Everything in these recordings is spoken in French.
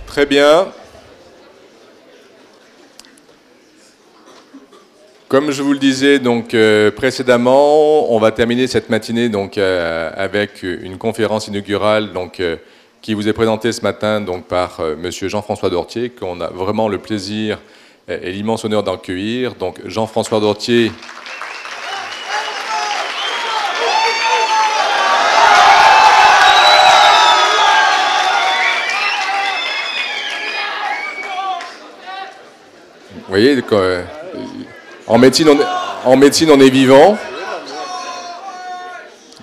Très bien. Comme je vous le disais donc précédemment, on va terminer cette matinée donc avec une conférence inaugurale donc qui vous est présentée ce matin donc par Monsieur Jean-François Dortier, qu'on a vraiment le plaisir et l'immense honneur d'accueillir. Donc Jean-François Dortier. Vous voyez, en médecine, on est vivant.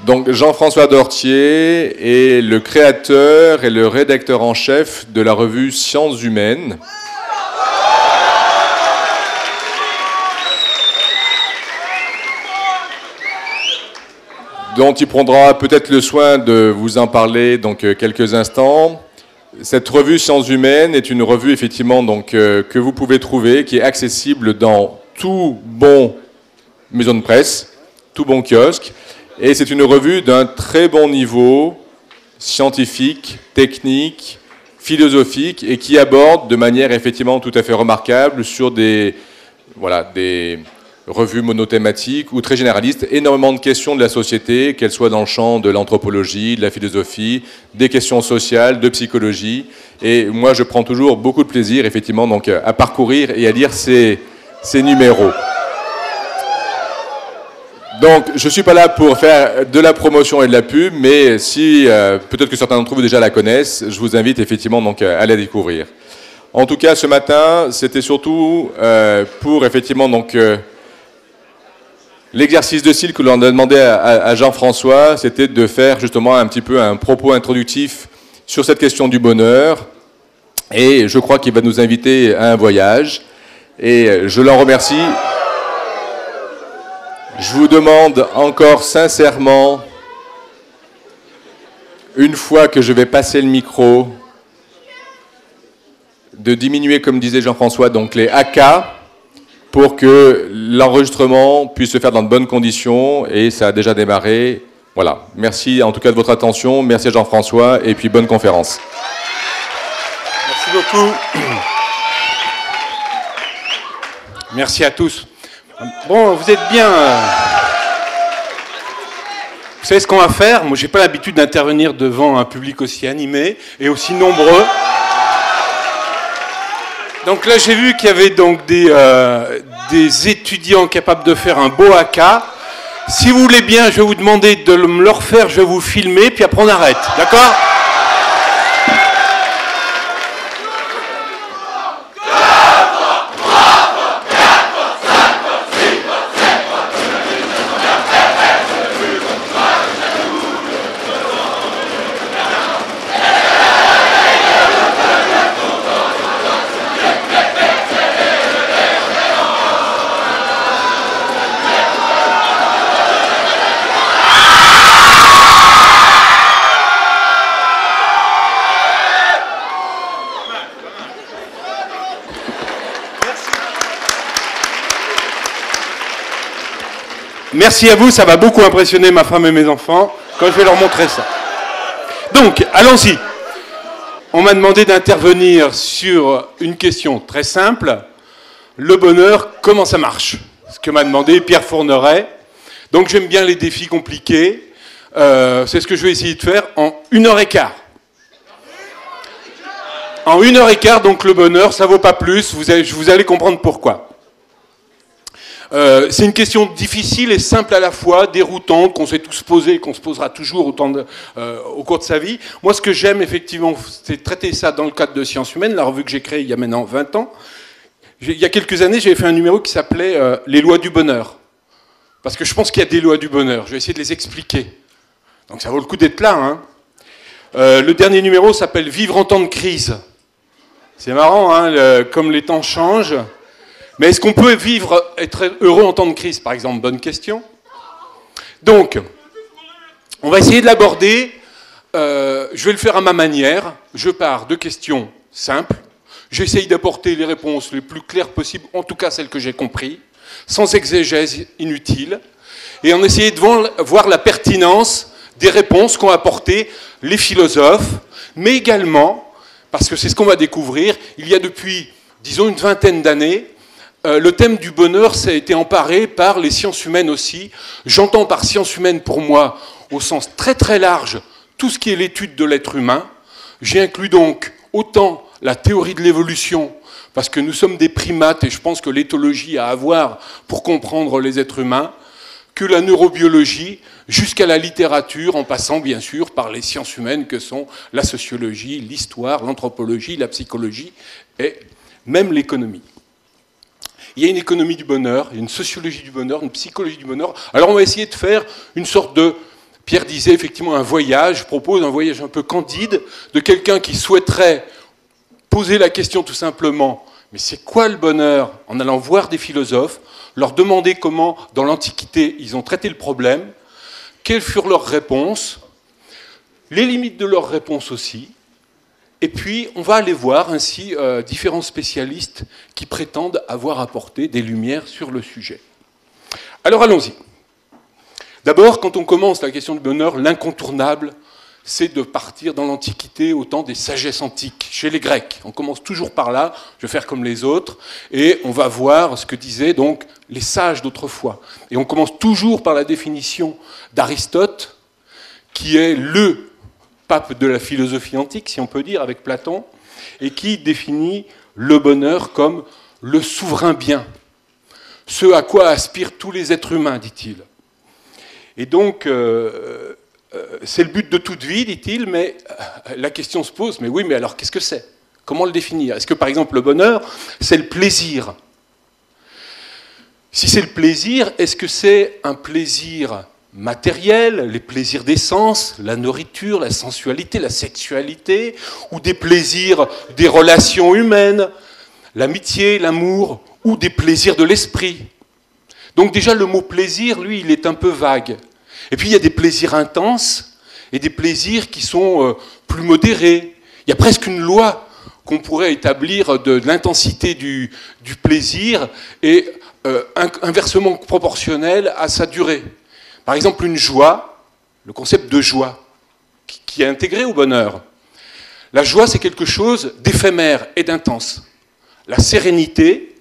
Donc Jean-François Dortier est le créateur et le rédacteur en chef de la revue Sciences Humaines. Dont il prendra peut-être le soin de vous en parler donc quelques instants. Cette revue Sciences Humaines est une revue effectivement donc que vous pouvez trouver, qui est accessible dans tout bon maison de presse, tout bon kiosque, et c'est une revue d'un très bon niveau scientifique, technique, philosophique, et qui aborde de manière effectivement tout à fait remarquable sur des revues monothématiques ou très généralistes, énormément de questions de la société, qu'elles soient dans le champ de l'anthropologie, de la philosophie, des questions sociales, de psychologie. Et moi, je prends toujours beaucoup de plaisir, effectivement, donc, à parcourir et à lire ces numéros. Donc, je ne suis pas là pour faire de la promotion et de la pub, mais si, peut-être que certains d'entre vous déjà la connaissent, je vous invite effectivement donc, à la découvrir. En tout cas, ce matin, c'était surtout pour effectivement donc l'exercice de style que l'on a demandé à Jean-François, c'était de faire justement un petit peu un propos introductif sur cette question du bonheur. Et je crois qu'il va nous inviter à un voyage. Et je l'en remercie. Je vous demande encore sincèrement, une fois que je vais passer le micro, de diminuer, comme disait Jean-François, donc les AK, pour que l'enregistrement puisse se faire dans de bonnes conditions, et ça a déjà démarré. Voilà. Merci en tout cas de votre attention, merci à Jean-François, et puis bonne conférence. Merci beaucoup. Merci à tous. Bon, vous êtes bien... Vous savez ce qu'on va faire? Moi, j'ai pas l'habitude d'intervenir devant un public aussi animé et aussi nombreux. Donc là, j'ai vu qu'il y avait donc des étudiants capables de faire un beau haka. Si vous voulez bien, je vais vous demander de me le refaire, je vais vous filmer, puis après on arrête. D'accord ? Merci à vous, ça va beaucoup impressionner ma femme et mes enfants quand je vais leur montrer ça. Donc, allons-y. On m'a demandé d'intervenir sur une question très simple. Le bonheur, comment ça marche? Ce que m'a demandé Pierre Fourneret. Donc j'aime bien les défis compliqués. C'est ce que je vais essayer de faire en 1h15. En 1h15, donc le bonheur, ça vaut pas plus. Vous allez comprendre pourquoi. C'est une question difficile et simple à la fois, déroutante, qu'on s'est tous posé et qu'on se posera toujours au cours de sa vie. Moi, ce que j'aime, effectivement, c'est traiter ça dans le cadre de Sciences Humaines, la revue que j'ai créée il y a maintenant 20 ans. Il y a quelques années, j'avais fait un numéro qui s'appelait « Les lois du bonheur ». Parce que je pense qu'il y a des lois du bonheur. Je vais essayer de les expliquer. Donc ça vaut le coup d'être là. Hein. Le dernier numéro s'appelle « Vivre en temps de crise ». C'est marrant, hein, comme les temps changent. Mais est-ce qu'on peut être heureux en temps de crise, par exemple? Bonne question. Donc, on va essayer de l'aborder. Je vais le faire à ma manière. Je pars de questions simples. J'essaye d'apporter les réponses les plus claires possibles, en tout cas celles que j'ai comprises, sans exégèse inutile, et en essayant de voir la pertinence des réponses qu'ont apportées les philosophes, mais également, parce que c'est ce qu'on va découvrir, il y a depuis, disons, une vingtaine d'années, le thème du bonheur ça a été emparé par les sciences humaines aussi. J'entends par sciences humaines, pour moi, au sens très très large, tout ce qui est l'étude de l'être humain. J'ai inclus donc autant la théorie de l'évolution, parce que nous sommes des primates et je pense que l'éthologie a à voir pour comprendre les êtres humains, que la neurobiologie, jusqu'à la littérature, en passant bien sûr par les sciences humaines que sont la sociologie, l'histoire, l'anthropologie, la psychologie et même l'économie. Il y a une économie du bonheur, une sociologie du bonheur, une psychologie du bonheur. Alors on va essayer de faire une sorte de, Pierre disait effectivement un voyage, je propose un voyage un peu candide de quelqu'un qui souhaiterait poser la question tout simplement, mais c'est quoi le bonheur? En allant voir des philosophes, leur demander comment, dans l'Antiquité, ils ont traité le problème, quelles furent leurs réponses, les limites de leurs réponses aussi, et puis on va aller voir ainsi différents spécialistes qui prétendent avoir apporté des lumières sur le sujet. Alors allons-y. D'abord, quand on commence la question du bonheur, l'incontournable, c'est de partir dans l'Antiquité au temps des sagesses antiques, chez les Grecs. On commence toujours par là, je vais faire comme les autres, et on va voir ce que disaient donc les sages d'autrefois. Et on commence toujours par la définition d'Aristote, qui est le pape de la philosophie antique, si on peut dire, avec Platon, et qui définit le bonheur comme le souverain bien, ce à quoi aspirent tous les êtres humains, dit-il. Et donc, c'est le but de toute vie, dit-il, mais la question se pose, mais oui, mais alors qu'est-ce que c'est? Comment le définir? Est-ce que, par exemple, le bonheur, c'est le plaisir? Si c'est le plaisir, est-ce que c'est un plaisir matériel, les plaisirs des sens, la nourriture, la sensualité, la sexualité, ou des plaisirs des relations humaines, l'amitié, l'amour, ou des plaisirs de l'esprit? Donc déjà, le mot plaisir, lui, il est un peu vague. Et puis il y a des plaisirs intenses et des plaisirs qui sont plus modérés. Il y a presque une loi qu'on pourrait établir de l'intensité du plaisir et inversement proportionnelle à sa durée. Par exemple, une joie, le concept de joie, qui est intégré au bonheur. La joie, c'est quelque chose d'éphémère et d'intense. La sérénité,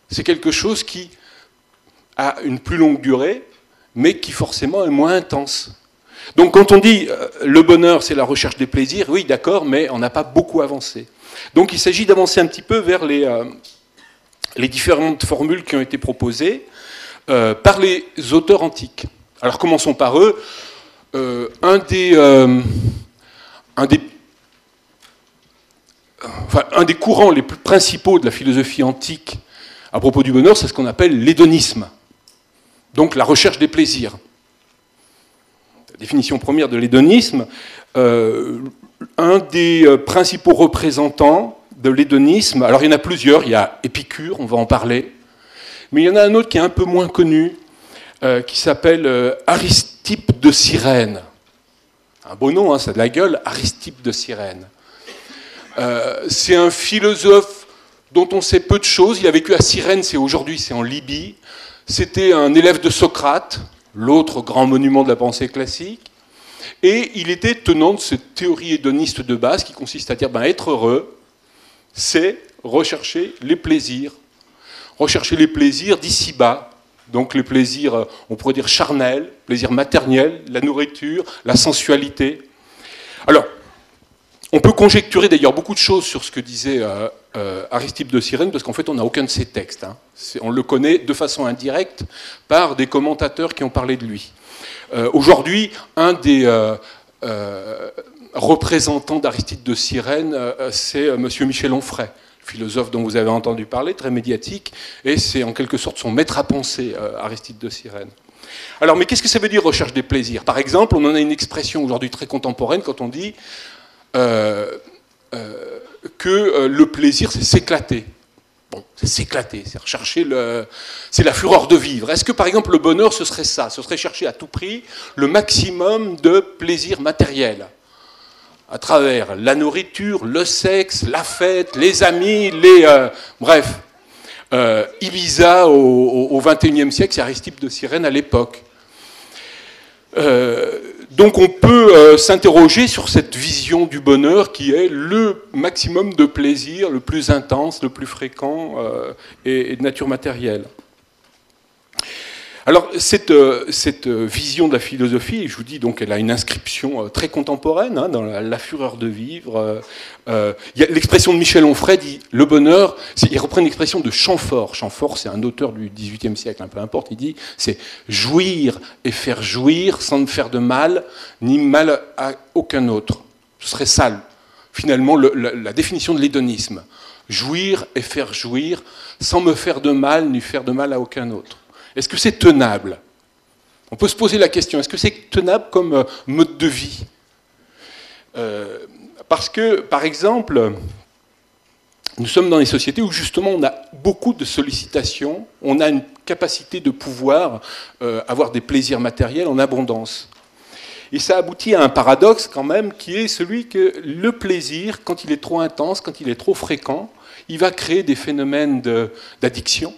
c'est quelque chose qui a une plus longue durée, mais qui forcément est moins intense. Donc quand on dit le bonheur, c'est la recherche des plaisirs, oui, d'accord, mais on n'a pas beaucoup avancé. Donc il s'agit d'avancer un petit peu vers les différentes formules qui ont été proposées par les auteurs antiques. Alors commençons par eux. Un des courants les plus principaux de la philosophie antique à propos du bonheur, c'est ce qu'on appelle l'hédonisme. Donc la recherche des plaisirs. La définition première de l'hédonisme, un des principaux représentants de l'hédonisme, alors il y en a plusieurs, il y a Épicure, on va en parler, mais il y en a un autre qui est un peu moins connu, qui s'appelle Aristippe de Cyrène. Un beau nom, hein, ça a de la gueule, Aristippe de Cyrène. C'est un philosophe dont on sait peu de choses, il a vécu à Cyrène, aujourd'hui c'est en Libye. C'était un élève de Socrate, l'autre grand monument de la pensée classique, et il était tenant de cette théorie hédoniste de base qui consiste à dire être heureux, c'est rechercher les plaisirs d'ici-bas, donc les plaisirs, on pourrait dire charnels, plaisirs matériels, la nourriture, la sensualité. Alors, on peut conjecturer d'ailleurs beaucoup de choses sur ce que disait Aristippe de Cyrène, parce qu'en fait, on n'a aucun de ses textes. Hein. On le connaît de façon indirecte par des commentateurs qui ont parlé de lui. Aujourd'hui, un des représentants d'Aristippe de Cyrène, c'est M. Michel Onfray, philosophe dont vous avez entendu parler, très médiatique, et c'est en quelque sorte son maître à penser, Aristippe de Cyrène. Alors, mais qu'est-ce que ça veut dire recherche des plaisirs? Par exemple, on en a une expression aujourd'hui très contemporaine quand on dit que le plaisir, c'est s'éclater. Bon, c'est s'éclater, c'est rechercher c'est la fureur de vivre. Est-ce que, par exemple, le bonheur, ce serait ça? Ce serait chercher à tout prix le maximum de plaisir matériel, à travers la nourriture, le sexe, la fête, les amis, bref. Ibiza au XXIe siècle, c'est Aristippe de Cyrène à l'époque. Donc on peut s'interroger sur cette vision du bonheur qui est le maximum de plaisir, le plus intense, le plus fréquent et de nature matérielle. Alors cette vision de la philosophie, je vous dis donc, elle a une inscription très contemporaine dans la fureur de vivre. Il y a l'expression de Michel Onfray dit le bonheur. Il reprend une expression de Chamfort. Chamfort, c'est un auteur du XVIIIe siècle, peu importe. Il dit c'est jouir et faire jouir sans ne faire de mal ni mal à aucun autre. Ce serait ça finalement la définition de l'hédonisme. Jouir et faire jouir sans me faire de mal ni faire de mal à aucun autre. Est-ce que c'est tenable? On peut se poser la question, est-ce que c'est tenable comme mode de vie? Parce que, par exemple, nous sommes dans des sociétés où justement on a beaucoup de sollicitations, on a une capacité de pouvoir avoir des plaisirs matériels en abondance. Et ça aboutit à un paradoxe quand même, qui est celui que le plaisir, quand il est trop intense, quand il est trop fréquent, il va créer des phénomènes d'addiction,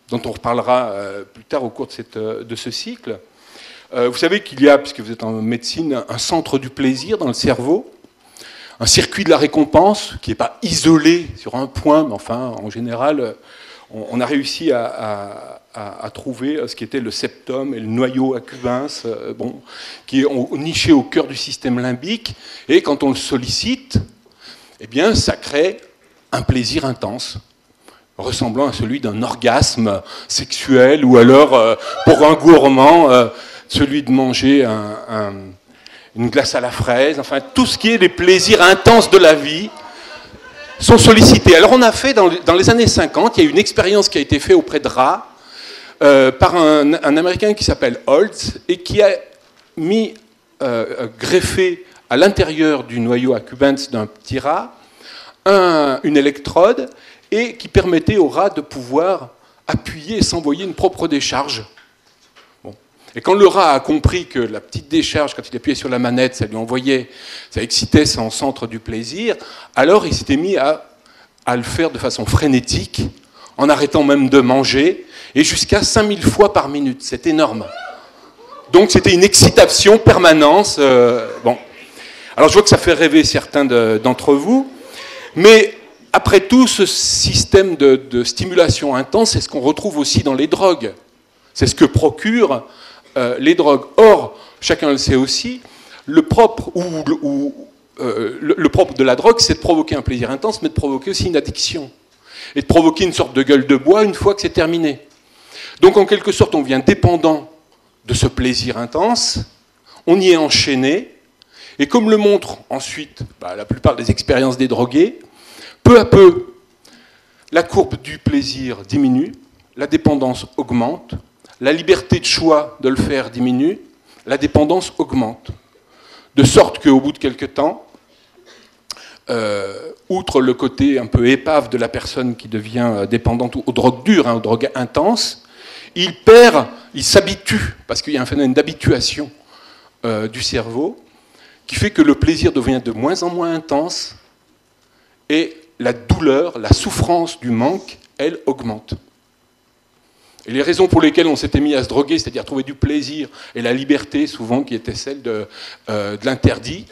dont on reparlera plus tard au cours de ce cycle. Vous savez qu'il y a, puisque vous êtes en médecine, un centre du plaisir dans le cerveau, un circuit de la récompense qui n'est pas isolé sur un point, mais enfin, en général, on a réussi à trouver ce qui était le septum et le noyau accumbens, qui est niché au cœur du système limbique, et quand on le sollicite, eh bien, ça crée un plaisir intense, ressemblant à celui d'un orgasme sexuel, ou alors, pour un gourmand, celui de manger une glace à la fraise, enfin, tout ce qui est les plaisirs intenses de la vie sont sollicités. Alors on a fait, dans les années 50, il y a une expérience qui a été faite auprès de rats, par un Américain qui s'appelle Holtz, et qui a mis, greffé à l'intérieur du noyau accumbens d'un petit rat, une électrode, et qui permettait au rat de pouvoir appuyer et s'envoyer une propre décharge. Bon. Et quand le rat a compris que la petite décharge, quand il appuyait sur la manette, ça lui envoyait, ça excitait son centre du plaisir, alors il s'était mis à le faire de façon frénétique, en arrêtant même de manger, et jusqu'à 5000 fois par minute. C'est énorme. Donc c'était une excitation permanente. Bon. Alors je vois que ça fait rêver certains d'entre vous, mais après tout, ce système de stimulation intense, c'est ce qu'on retrouve aussi dans les drogues. C'est ce que procurent les drogues. Or, chacun le sait aussi, le propre de la drogue, c'est de provoquer un plaisir intense, mais de provoquer aussi une addiction. Et de provoquer une sorte de gueule de bois une fois que c'est terminé. Donc, en quelque sorte, on devient dépendant de ce plaisir intense, on y est enchaîné, et comme le montrent ensuite la plupart des expériences des drogués, peu à peu, la courbe du plaisir diminue, la dépendance augmente, la liberté de choix de le faire diminue, la dépendance augmente. De sorte qu'au bout de quelques temps, outre le côté un peu épave de la personne qui devient dépendante aux drogues dures, aux drogues intenses, il s'habitue, parce qu'il y a un phénomène d'habituation du cerveau, qui fait que le plaisir devient de moins en moins intense, et la douleur, la souffrance du manque, elle augmente. Et les raisons pour lesquelles on s'était mis à se droguer, c'est-à-dire trouver du plaisir et la liberté, souvent qui était celle de l'interdit,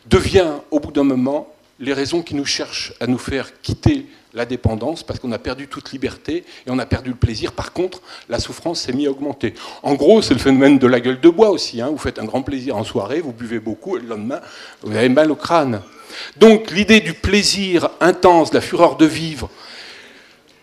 devient au bout d'un moment les raisons qui nous cherchent à nous faire quitter la dépendance, parce qu'on a perdu toute liberté et on a perdu le plaisir. Par contre, la souffrance s'est mise à augmenter. En gros, c'est le phénomène de la gueule de bois aussi. Vous faites un grand plaisir en soirée, vous buvez beaucoup et le lendemain, vous avez mal au crâne. Donc l'idée du plaisir intense, de la fureur de vivre,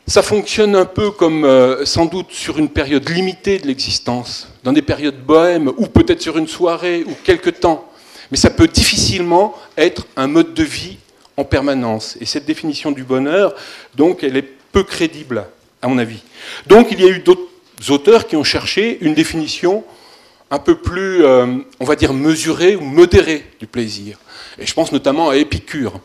ça fonctionne un peu comme sans doute sur une période limitée de l'existence, dans des périodes bohèmes, ou peut-être sur une soirée, ou quelques temps. Mais ça peut difficilement être un mode de vie en permanence. Et cette définition du bonheur, donc, elle est peu crédible, à mon avis. Donc il y a eu d'autres auteurs qui ont cherché une définition un peu plus, on va dire, mesurée ou modérée du plaisir. Et je pense notamment à Épicure.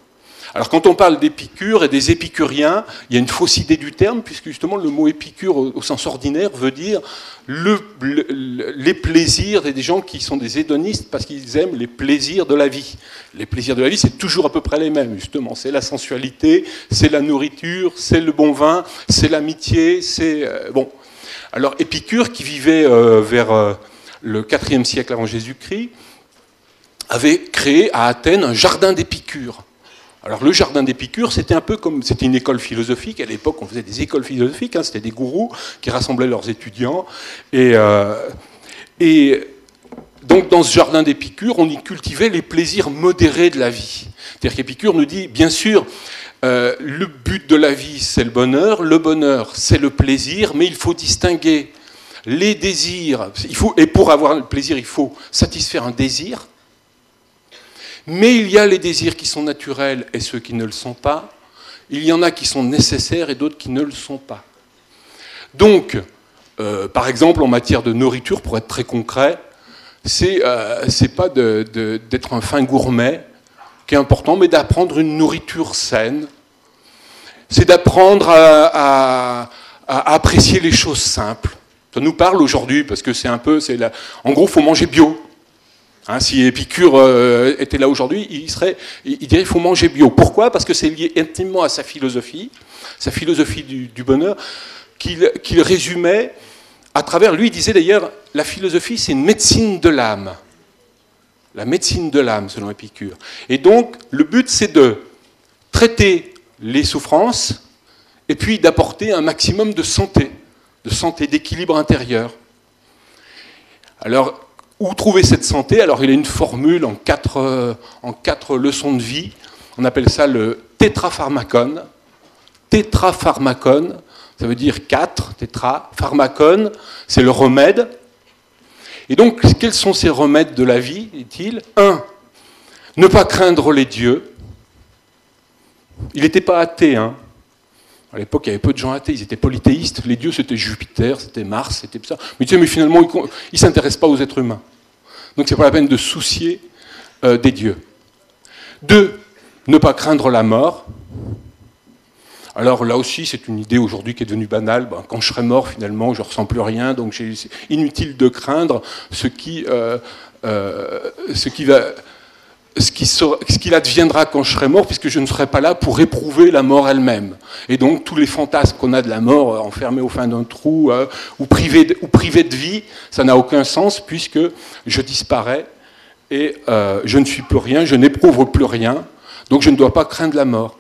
Alors quand on parle d'Épicure et des épicuriens, il y a une fausse idée du terme, puisque justement le mot épicure au sens ordinaire veut dire les plaisirs des gens qui sont des hédonistes parce qu'ils aiment les plaisirs de la vie. Les plaisirs de la vie, c'est toujours à peu près les mêmes, justement. C'est la sensualité, c'est la nourriture, c'est le bon vin, c'est l'amitié, c'est... bon. Alors Épicure, qui vivait vers le IVe siècle avant Jésus-Christ, avait créé à Athènes un jardin d'Épicure. Alors le jardin d'Épicure, c'était un peu comme, c'était une école philosophique. À l'époque, on faisait des écoles philosophiques, hein, c'était des gourous qui rassemblaient leurs étudiants. Et donc dans ce jardin d'Épicure, on y cultivait les plaisirs modérés de la vie. C'est-à-dire qu'Épicure nous dit, bien sûr, le but de la vie, c'est le bonheur, c'est le plaisir, mais il faut distinguer les désirs. Et pour avoir le plaisir, il faut satisfaire un désir. Mais il y a les désirs qui sont naturels et ceux qui ne le sont pas. Il y en a qui sont nécessaires et d'autres qui ne le sont pas. Donc, par exemple, en matière de nourriture, pour être très concret, c'est pas d'être un fin gourmet qui est important, mais d'apprendre une nourriture saine. C'est d'apprendre à apprécier les choses simples. Ça nous parle aujourd'hui, parce que c'est un peu... En gros, il faut manger bio. Hein, si Épicure était là aujourd'hui, il dirait qu'il faut manger bio. Pourquoi ? Parce que c'est lié intimement à sa philosophie du bonheur, qu'il résumait à travers... Lui, il disait d'ailleurs, la philosophie, c'est une médecine de l'âme. La médecine de l'âme, selon Épicure. Et donc, le but, c'est de traiter les souffrances et puis d'apporter un maximum de santé, d'équilibre intérieur. Alors, où trouver cette santé ? Alors, il y a une formule en quatre leçons de vie. On appelle ça le tétrapharmacone. Tétrapharmacone, ça veut dire 4, tétrapharmacone, c'est le remède. Et donc, quels sont ces remèdes de la vie, dit-il ? 1. Ne pas craindre les dieux. Il n'était pas athée, hein. À l'époque, il y avait peu de gens athées, ils étaient polythéistes. Les dieux, c'était Jupiter, c'était Mars, c'était ça. Mais tu sais, mais finalement, ils ne s'intéressent pas aux êtres humains. Donc, c'est pas la peine de soucier des dieux. 2. Ne pas craindre la mort. Alors là aussi, c'est une idée aujourd'hui qui est devenue banale. Ben, quand je serai mort, finalement, je ne ressens plus rien, donc c'est inutile de craindre ce qu'il adviendra quand je serai mort, puisque je ne serai pas là pour éprouver la mort elle-même. Et donc, tous les fantasmes qu'on a de la mort, enfermés au fin d'un trou, ou privés de vie, ça n'a aucun sens, puisque je disparais et je ne suis plus rien, je n'éprouve plus rien, donc je ne dois pas craindre la mort.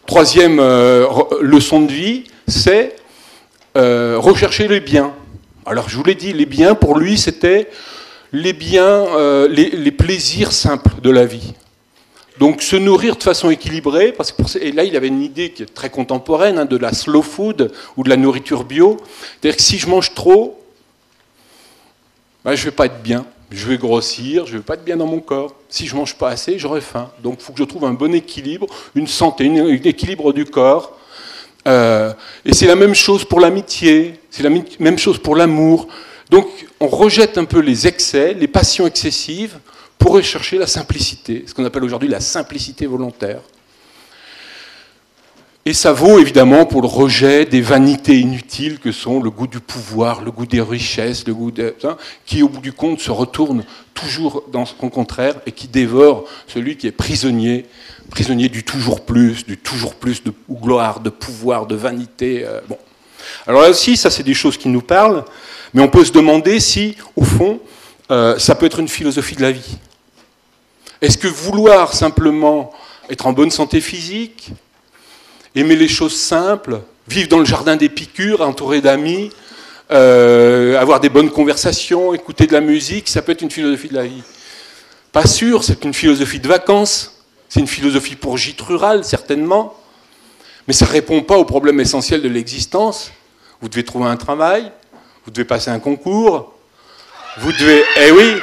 3e leçon de vie, c'est rechercher les biens. Alors, je vous l'ai dit, les biens, pour lui, c'était les biens, les plaisirs simples de la vie. Donc, se nourrir de façon équilibrée, et là, il avait une idée qui est très contemporaine, hein, de la slow food ou de la nourriture bio. C'est-à-dire que si je mange trop, ben, je ne vais pas être bien. Je vais grossir, je ne vais pas être bien dans mon corps. Si je ne mange pas assez, j'aurai faim. Donc il faut que je trouve un bon équilibre, une santé, un équilibre du corps. Et c'est la même chose pour l'amitié, c'est la même chose pour l'amour. Donc on rejette un peu les excès, les passions excessives, pour rechercher la simplicité, ce qu'on appelle aujourd'hui la simplicité volontaire. Et ça vaut évidemment pour le rejet des vanités inutiles que sont le goût du pouvoir, le goût des richesses, le goût qui au bout du compte se retourne toujours dans son contraire et qui dévore celui qui est prisonnier du toujours plus de gloire, de pouvoir, de vanité. Bon. Alors là aussi, ça c'est des choses qui nous parlent, mais on peut se demander si, au fond, ça peut être une philosophie de la vie. Est-ce que vouloir simplement être en bonne santé physique, aimer les choses simples, vivre dans le jardin d'Épicure, entouré d'amis, avoir des bonnes conversations, écouter de la musique, ça peut être une philosophie de la vie. Pas sûr, c'est une philosophie de vacances, c'est une philosophie pour gîte rural, certainement, mais ça ne répond pas aux problèmes essentiels de l'existence. Vous devez trouver un travail, vous devez passer un concours, vous devez... Eh oui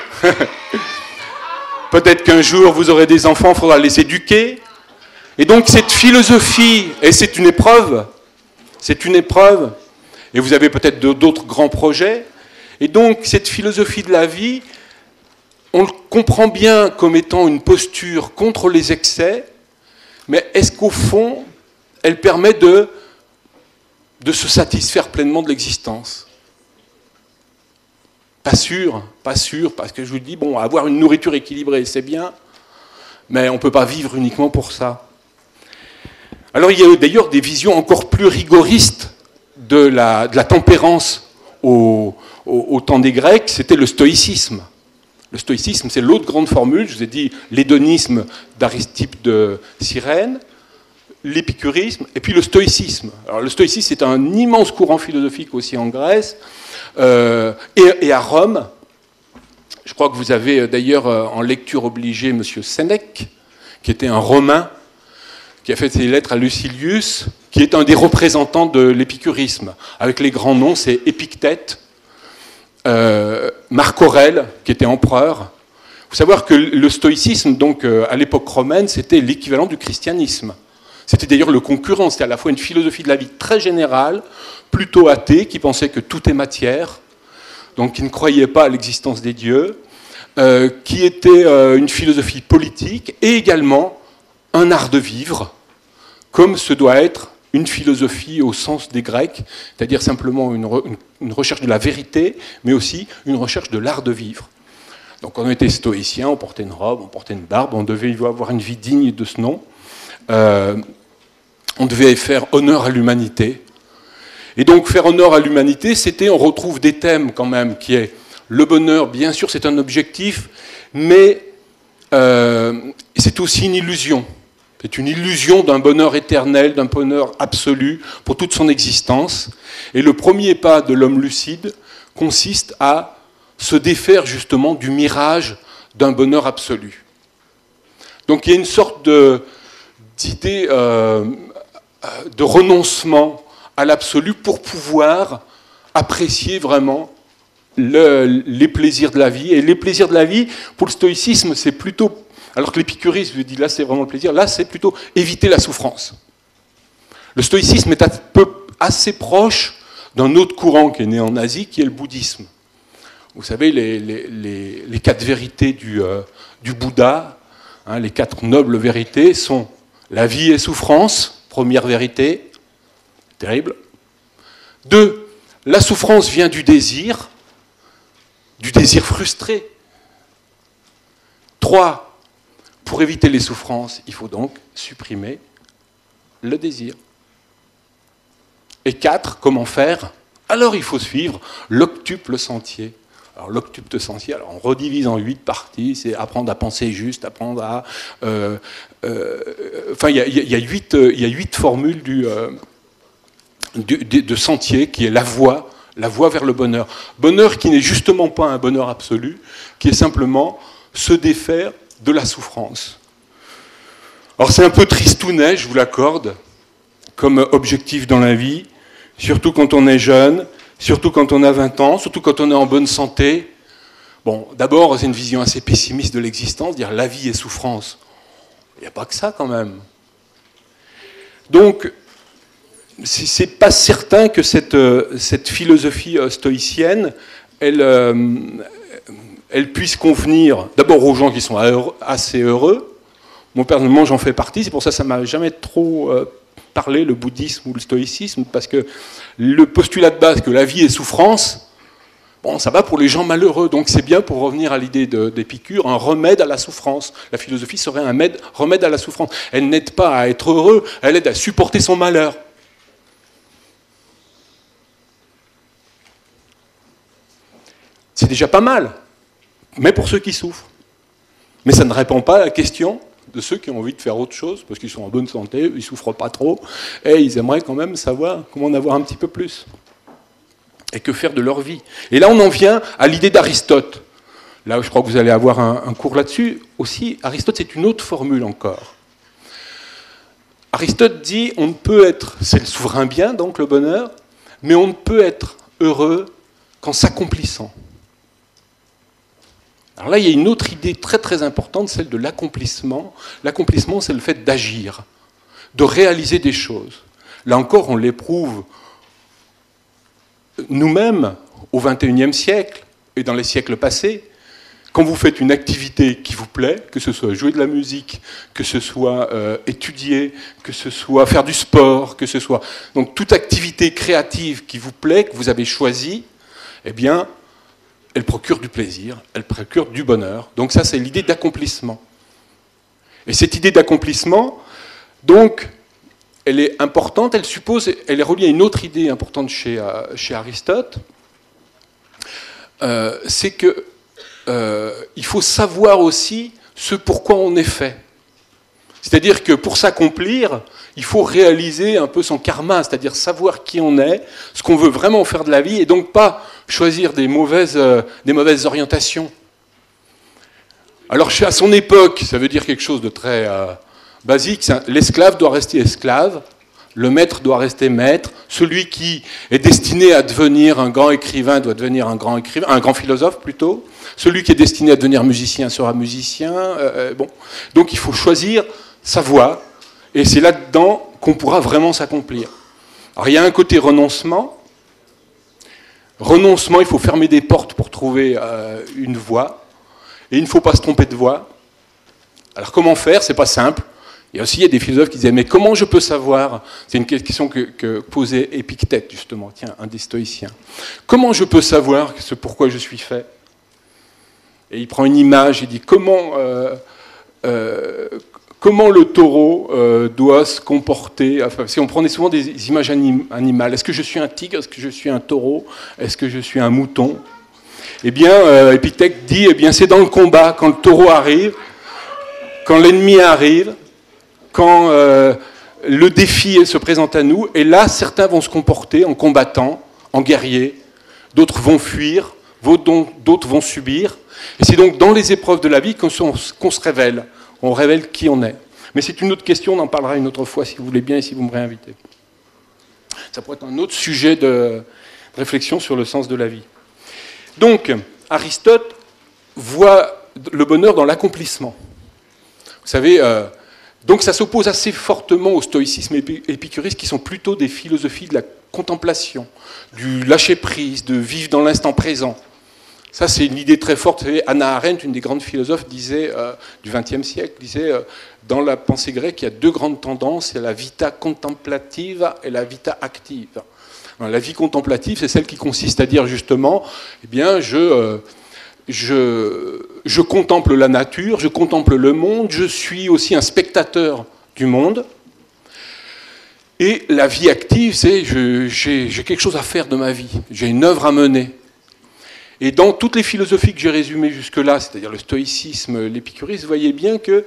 Peut-être qu'un jour vous aurez des enfants, il faudra les éduquer. Et donc cette philosophie, et c'est une épreuve, et vous avez peut-être d'autres grands projets, et donc cette philosophie de la vie, on le comprend bien comme étant une posture contre les excès, mais est-ce qu'au fond, elle permet de se satisfaire pleinement de l'existence ? Pas sûr, parce que je vous dis, bon, avoir une nourriture équilibrée, c'est bien, mais on ne peut pas vivre uniquement pour ça. Alors il y a d'ailleurs des visions encore plus rigoristes de la tempérance au temps des Grecs, c'était le stoïcisme. Le stoïcisme, c'est l'autre grande formule. Je vous ai dit l'hédonisme d'Aristippe de Cyrène, l'épicurisme, et puis le stoïcisme. Alors, le stoïcisme, c'est un immense courant philosophique aussi en Grèce, et à Rome. Je crois que vous avez d'ailleurs en lecture obligée M. Sénèque, qui était un Romain, qui a fait ses lettres à Lucilius, qui est un des représentants de l'épicurisme. Avec les grands noms, c'est Épictète, Marc Aurèle, qui était empereur. Il faut savoir que le stoïcisme, donc, à l'époque romaine, c'était l'équivalent du christianisme. C'était d'ailleurs le concurrent. C'était à la fois une philosophie de la vie très générale, plutôt athée, qui pensait que tout est matière, donc qui ne croyait pas à l'existence des dieux, qui était une philosophie politique et également un art de vivre, comme ce doit être une philosophie au sens des Grecs, c'est-à-dire simplement une recherche de la vérité, mais aussi une recherche de l'art de vivre. Donc on était stoïcien, on portait une robe, on portait une barbe, on devait avoir une vie digne de ce nom, on devait faire honneur à l'humanité. Et donc faire honneur à l'humanité, c'était, on retrouve des thèmes quand même, qui est le bonheur, bien sûr c'est un objectif, mais c'est aussi une illusion. C'est une illusion d'un bonheur éternel, d'un bonheur absolu pour toute son existence. Et le premier pas de l'homme lucide consiste à se défaire justement du mirage d'un bonheur absolu. Donc il y a une sorte d'idée de renoncement à l'absolu pour pouvoir apprécier vraiment les plaisirs de la vie. Et les plaisirs de la vie, pour le stoïcisme, c'est plutôt... Alors que l'épicurisme dit là c'est vraiment le plaisir, là c'est plutôt éviter la souffrance. Le stoïcisme est assez proche d'un autre courant qui est né en Asie, qui est le bouddhisme. Vous savez, les 4 vérités du Bouddha, hein, les 4 nobles vérités sont la vie et souffrance, première vérité, terrible. 2, la souffrance vient du désir frustré. 3, pour éviter les souffrances, il faut donc supprimer le désir. Et 4, comment faire? Alors il faut suivre l'octuple sentier. Alors l'octuple sentier, alors on redivise en 8 parties, c'est apprendre à penser juste, apprendre à... enfin, il y a 8 formules de sentier qui est la voie vers le bonheur. Bonheur qui n'est justement pas un bonheur absolu, qui est simplement se défaire de la souffrance. Alors c'est un peu tristounet, je vous l'accorde, comme objectif dans la vie, surtout quand on est jeune, surtout quand on a 20 ans, surtout quand on est en bonne santé. Bon, d'abord, c'est une vision assez pessimiste de l'existence, dire la vie est souffrance. Il n'y a pas que ça quand même. Donc, c'est pas certain que cette philosophie stoïcienne, elle puisse convenir d'abord aux gens qui sont assez heureux. Moi, personnellement, j'en fais partie. C'est pour ça que ça ne m'a jamais trop parlé, le bouddhisme ou le stoïcisme, parce que le postulat de base que la vie est souffrance, bon, ça va pour les gens malheureux. Donc c'est bien, pour revenir à l'idée d'Épicure, un remède à la souffrance. La philosophie serait un remède à la souffrance. Elle n'aide pas à être heureux, elle aide à supporter son malheur. C'est déjà pas mal, mais pour ceux qui souffrent. Mais ça ne répond pas à la question de ceux qui ont envie de faire autre chose, parce qu'ils sont en bonne santé, ils ne souffrent pas trop, et ils aimeraient quand même savoir comment en avoir un petit peu plus. Et que faire de leur vie. Et là, on en vient à l'idée d'Aristote. Là, je crois que vous allez avoir un cours là-dessus. Aussi, Aristote, c'est une autre formule encore. Aristote dit, on ne peut être, c'est le souverain bien, donc le bonheur, mais on ne peut être heureux qu'en s'accomplissant. Alors là, il y a une autre idée très très importante, celle de l'accomplissement. L'accomplissement, c'est le fait d'agir, de réaliser des choses. Là encore, on l'éprouve nous-mêmes au XXIe siècle et dans les siècles passés. Quand vous faites une activité qui vous plaît, que ce soit jouer de la musique, que ce soit étudier, que ce soit faire du sport, que ce soit... Donc toute activité créative qui vous plaît, que vous avez choisie, eh bien... elle procure du plaisir, elle procure du bonheur. Donc ça, c'est l'idée d'accomplissement. Et cette idée d'accomplissement, donc, elle est importante, elle est reliée à une autre idée importante chez Aristote, c'est que il faut savoir aussi ce pourquoi on est fait. C'est-à-dire que pour s'accomplir, il faut réaliser un peu son karma, c'est-à-dire savoir qui on est, ce qu'on veut vraiment faire de la vie, et donc pas choisir des mauvaises orientations. Alors à son époque, ça veut dire quelque chose de très basique, l'esclave doit rester esclave, le maître doit rester maître, celui qui est destiné à devenir un grand écrivain doit devenir un grand écrivain, un grand philosophe plutôt, celui qui est destiné à devenir musicien sera musicien, bon. Donc il faut choisir sa voie, et c'est là-dedans qu'on pourra vraiment s'accomplir. Alors il y a un côté renoncement. Renoncement, il faut fermer des portes pour trouver une voie, et il ne faut pas se tromper de voie. Alors comment faire? C'est pas simple. Il y a des philosophes qui disaient, mais comment je peux savoir? C'est une question que posait Épictète, justement, tiens, un des stoïciens. Comment je peux savoir ce pourquoi je suis fait? Et il prend une image, il dit, comment le taureau doit se comporter, enfin, si on prenait souvent des images animales, est-ce que je suis un tigre, est-ce que je suis un taureau, est-ce que je suis un mouton? Eh bien, Épictète dit, eh bien, c'est dans le combat, quand le taureau arrive, quand l'ennemi arrive, quand le défi se présente à nous, et là, certains vont se comporter en combattant, en guerrier, d'autres vont fuir, d'autres vont subir, et c'est donc dans les épreuves de la vie qu'on se révèle. On révèle qui on est. Mais c'est une autre question, on en parlera une autre fois si vous voulez bien et si vous me réinvitez. Ça pourrait être un autre sujet de réflexion sur le sens de la vie. Donc, Aristote voit le bonheur dans l'accomplissement. Vous savez, donc ça s'oppose assez fortement au stoïcisme épicuriste qui sont plutôt des philosophies de la contemplation, du lâcher-prise, de vivre dans l'instant présent. Ça, c'est une idée très forte. Vous savez, Hannah Arendt, une des grandes philosophes du XXe siècle, disait dans la pensée grecque, il y a deux grandes tendances, il y a la vita contemplative et la vita active. Alors, la vie contemplative, c'est celle qui consiste à dire justement, eh bien, je contemple la nature, je contemple le monde, je suis aussi un spectateur du monde. Et la vie active, c'est j'ai quelque chose à faire de ma vie, j'ai une œuvre à mener. Et dans toutes les philosophies que j'ai résumées jusque-là, c'est-à-dire le stoïcisme, l'épicurisme, vous voyez bien qu'elles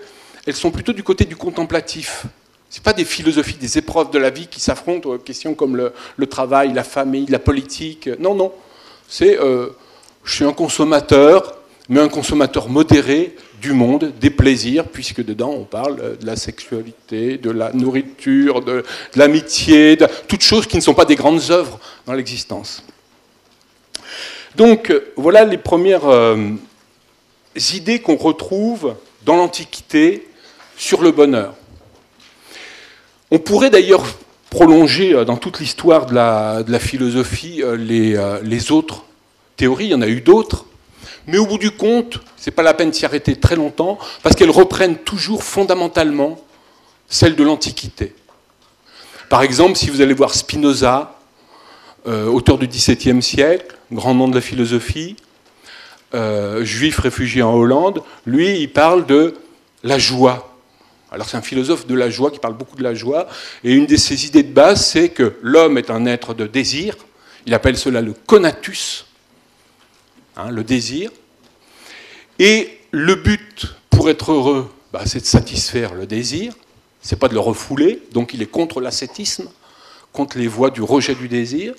sont plutôt du côté du contemplatif. Ce n'est pas des philosophies, des épreuves de la vie qui s'affrontent aux questions comme le travail, la famille, la politique. Non, non. C'est je suis un consommateur, mais un consommateur modéré du monde, des plaisirs, puisque dedans on parle de la sexualité, de la nourriture, de l'amitié, de toutes choses qui ne sont pas des grandes œuvres dans l'existence. Donc, voilà les premières idées qu'on retrouve dans l'Antiquité sur le bonheur. On pourrait d'ailleurs prolonger dans toute l'histoire de la philosophie les autres théories, il y en a eu d'autres, mais au bout du compte, ce n'est pas la peine de s'y arrêter très longtemps, parce qu'elles reprennent toujours fondamentalement celles de l'Antiquité. Par exemple, si vous allez voir Spinoza, auteur du XVIIe siècle, grand nom de la philosophie, juif réfugié en Hollande, lui, il parle de la joie. Alors c'est un philosophe de la joie qui parle beaucoup de la joie, et une de ses idées de base, c'est que l'homme est un être de désir, il appelle cela le conatus, hein, le désir, et le but pour être heureux, c'est de satisfaire le désir, c'est pas de le refouler, donc il est contre l'ascétisme, contre les voies du rejet du désir,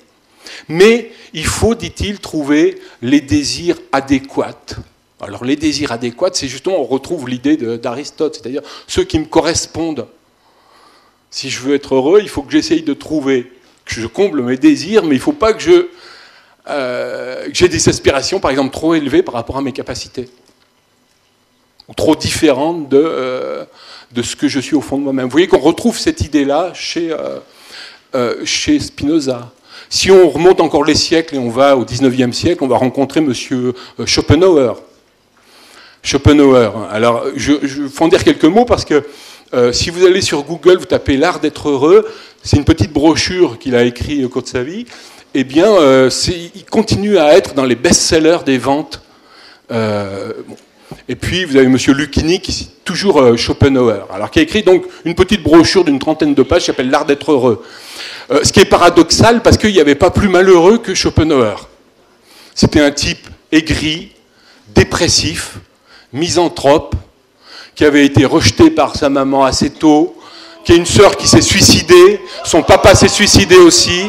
mais il faut, dit-il, trouver les désirs adéquats. Alors les désirs adéquats, c'est justement, on retrouve l'idée d'Aristote, c'est-à-dire ceux qui me correspondent. Si je veux être heureux, il faut que j'essaye de trouver, que je comble mes désirs, mais il ne faut pas que j'ai des aspirations, par exemple, trop élevées par rapport à mes capacités, ou trop différentes de ce que je suis au fond de moi-même. Vous voyez qu'on retrouve cette idée-là chez Spinoza. Si on remonte encore les siècles et on va au XIXe siècle, on va rencontrer M. Schopenhauer. Alors, je vais en dire quelques mots parce que si vous allez sur Google, vous tapez « L'art d'être heureux », c'est une petite brochure qu'il a écrite au cours de sa vie, eh bien, il continue à être dans les best-sellers des ventes. Et puis, vous avez M. Lucchini qui cite toujours Schopenhauer, alors qui a écrit donc une petite brochure d'une trentaine de pages qui s'appelle « L'art d'être heureux ». Ce qui est paradoxal parce qu'il n'y avait pas plus malheureux que Schopenhauer. C'était un type aigri, dépressif, misanthrope, qui avait été rejeté par sa maman assez tôt, qui a une sœur qui s'est suicidée, son papa s'est suicidé aussi.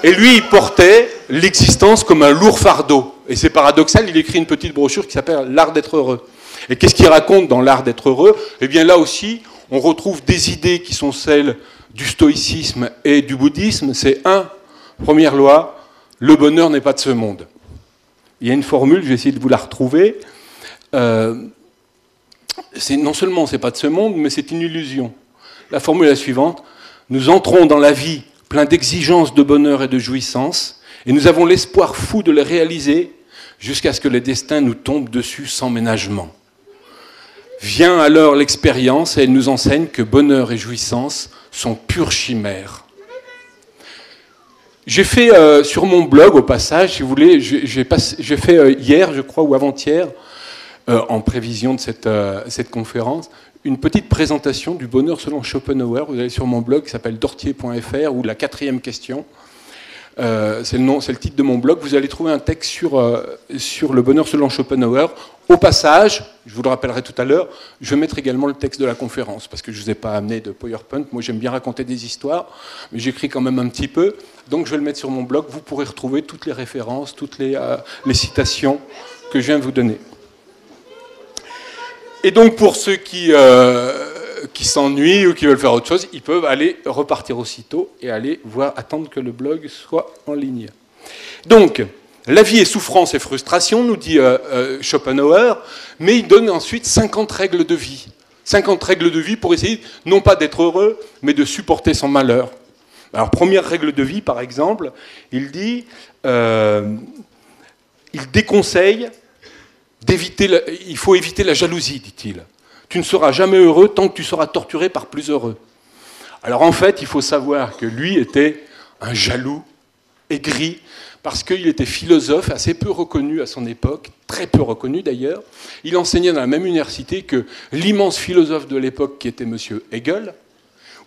Et lui, il portait l'existence comme un lourd fardeau. Et c'est paradoxal, il écrit une petite brochure qui s'appelle « L'art d'être heureux ». Et qu'est-ce qu'il raconte dans « L'art d'être heureux » ? Eh bien là aussi, on retrouve des idées qui sont celles du stoïcisme et du bouddhisme. C'est première loi, le bonheur n'est pas de ce monde. Il y a une formule, je vais essayer de vous la retrouver. Non seulement c'est pas de ce monde, mais c'est une illusion. La formule est la suivante. Nous entrons dans la vie plein d'exigences de bonheur et de jouissance, et nous avons l'espoir fou de les réaliser jusqu'à ce que les destins nous tombent dessus sans ménagement. Vient alors l'expérience et elle nous enseigne que bonheur et jouissance sont pures chimères. J'ai fait sur mon blog, au passage, si vous voulez, j'ai fait hier, je crois, ou avant-hier, en prévision de cette conférence, une petite présentation du bonheur selon Schopenhauer. Vous allez sur mon blog qui s'appelle dortier.fr, ou la 4e question. C'est le titre de mon blog. Vous allez trouver un texte sur le bonheur selon Schopenhauer. Au passage, je vous le rappellerai tout à l'heure, je vais mettre également le texte de la conférence, parce que je ne vous ai pas amené de PowerPoint. Moi, j'aime bien raconter des histoires, mais j'écris quand même un petit peu. Donc, je vais le mettre sur mon blog. Vous pourrez retrouver toutes les références, toutes les citations que je viens de vous donner. Et donc, pour ceux qui s'ennuient ou qui veulent faire autre chose, ils peuvent aller repartir aussitôt et aller attendre que le blog soit en ligne. Donc, la vie est souffrance et frustration, nous dit Schopenhauer, mais il donne ensuite 50 règles de vie. 50 règles de vie pour essayer, non pas d'être heureux, mais de supporter son malheur. Alors, première règle de vie, par exemple, il dit, il déconseille il faut éviter la jalousie, dit-il. Tu ne seras jamais heureux tant que tu seras torturé par plus heureux. Alors en fait, il faut savoir que lui était un jaloux, aigri, parce qu'il était philosophe, assez peu reconnu à son époque, très peu reconnu d'ailleurs. Il enseignait dans la même université que l'immense philosophe de l'époque qui était M. Hegel,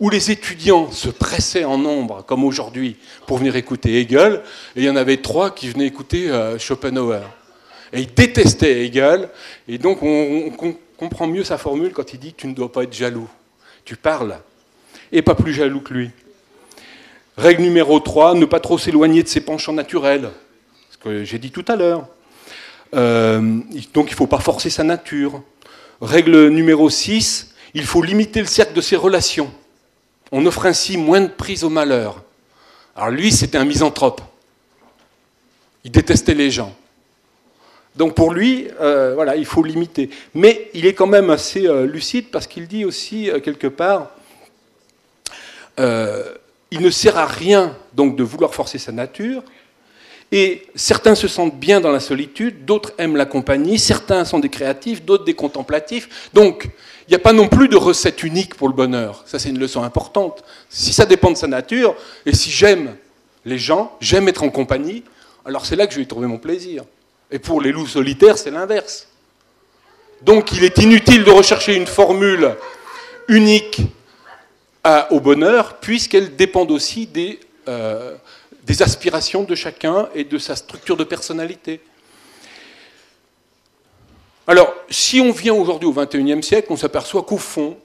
où les étudiants se pressaient en nombre, comme aujourd'hui, pour venir écouter Hegel, et il y en avait 3 qui venaient écouter Schopenhauer. Et il détestait Hegel, et donc on comprend mieux sa formule quand il dit que tu ne dois pas être jaloux. Tu parles, et pas plus jaloux que lui. Règle numéro 3, ne pas trop s'éloigner de ses penchants naturels. Ce que j'ai dit tout à l'heure. Donc il ne faut pas forcer sa nature. Règle numéro 6, il faut limiter le cercle de ses relations. On offre ainsi moins de prise au malheur. Alors lui, c'était un misanthrope. Il détestait les gens. Donc pour lui, voilà, il faut limiter. Mais il est quand même assez lucide parce qu'il dit aussi, quelque part, il ne sert à rien donc, de vouloir forcer sa nature. Et certains se sentent bien dans la solitude, d'autres aiment la compagnie, certains sont des créatifs, d'autres des contemplatifs. Donc, il n'y a pas non plus de recette unique pour le bonheur. Ça, c'est une leçon importante. Si ça dépend de sa nature, et si j'aime les gens, j'aime être en compagnie, alors c'est là que je vais trouver mon plaisir. Et pour les loups solitaires, c'est l'inverse. Donc il est inutile de rechercher une formule unique au bonheur, puisqu'elle dépend aussi des aspirations de chacun et de sa structure de personnalité. Alors, si on vient aujourd'hui au XXIe siècle, on s'aperçoit qu'au fond,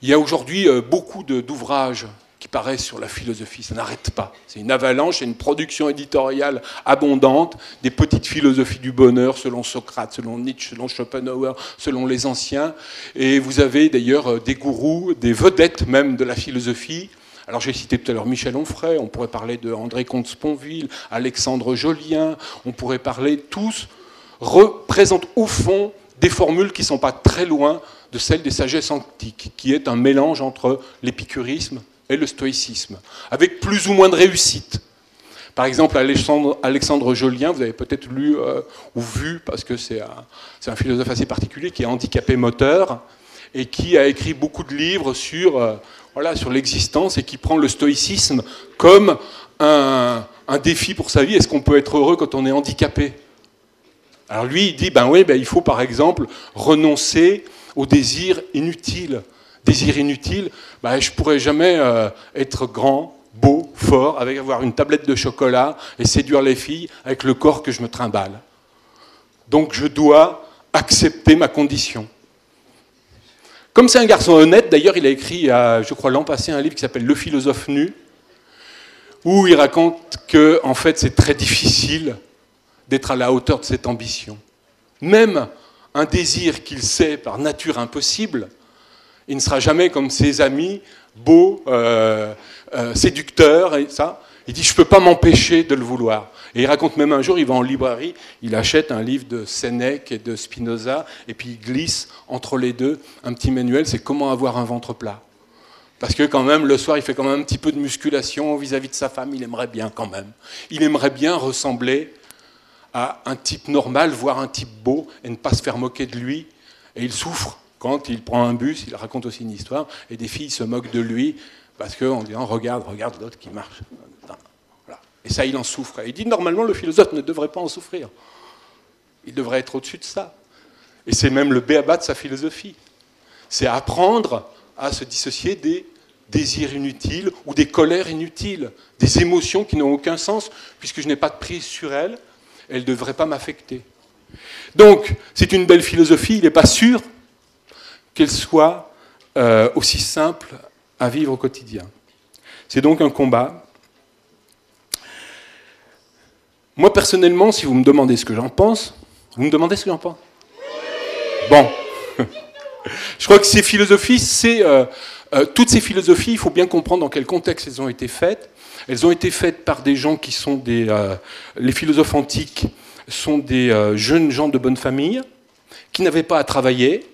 il y a aujourd'hui beaucoup d'ouvrages qui paraissent sur la philosophie, ça n'arrête pas. C'est une avalanche, c'est une production éditoriale abondante, des petites philosophies du bonheur, selon Socrate, selon Nietzsche, selon Schopenhauer, selon les anciens. Et vous avez d'ailleurs des gourous, des vedettes même de la philosophie. Alors j'ai cité tout à l'heure Michel Onfray, on pourrait parler de André Comte-Sponville, Alexandre Jolien, on pourrait parler, tous représentent au fond des formules qui ne sont pas très loin de celles des sagesses antiques, qui est un mélange entre l'épicurisme et le stoïcisme, avec plus ou moins de réussite. Par exemple, Alexandre Jolien, vous avez peut-être lu ou vu, parce que c'est un philosophe assez particulier, qui est handicapé moteur, et qui a écrit beaucoup de livres sur l'existence, et qui prend le stoïcisme comme un défi pour sa vie. Est-ce qu'on peut être heureux quand on est handicapé ? Alors lui, il dit, il faut par exemple renoncer au désir inutile. Désir inutile, je ne pourrai jamais être grand, beau, fort, avec avoir une tablette de chocolat et séduire les filles avec le corps que je me trimballe. Donc je dois accepter ma condition. Comme c'est un garçon honnête, d'ailleurs, il a écrit, je crois l'an passé, un livre qui s'appelle « Le philosophe nu », où il raconte que, en fait, c'est très difficile d'être à la hauteur de cette ambition. Même un désir qu'il sait par nature impossible, il ne sera jamais comme ses amis, beau, séducteur, et ça. Il dit, je ne peux pas m'empêcher de le vouloir. Et il raconte même un jour, il va en librairie, il achète un livre de Sénèque et de Spinoza, et puis il glisse entre les deux un petit manuel, c'est comment avoir un ventre plat. Parce que quand même, le soir, il fait quand même un petit peu de musculation vis-à-vis de sa femme, il aimerait bien quand même. Il aimerait bien ressembler à un type normal, voire un type beau, et ne pas se faire moquer de lui. Et il souffre quand il prend un bus, il raconte aussi une histoire, et des filles se moquent de lui, parce qu'en disant, regarde l'autre qui marche. Voilà. Et ça, il en souffre. Et il dit, normalement, le philosophe ne devrait pas en souffrir. Il devrait être au-dessus de ça. Et c'est même le b.a.-ba de sa philosophie. C'est apprendre à se dissocier des désirs inutiles ou des colères inutiles, des émotions qui n'ont aucun sens, puisque je n'ai pas de prise sur elles, elles ne devraient pas m'affecter. Donc, c'est une belle philosophie, il n'est pas sûr qu'elle soit aussi simple à vivre au quotidien. C'est donc un combat. Moi, personnellement, si vous me demandez ce que j'en pense, vous me demandez ce que j'en pense ? Bon. Je crois que ces philosophies, toutes ces philosophies, il faut bien comprendre dans quel contexte elles ont été faites. Elles ont été faites par des gens qui sont les philosophes antiques sont des jeunes gens de bonne famille, qui n'avaient pas à travailler,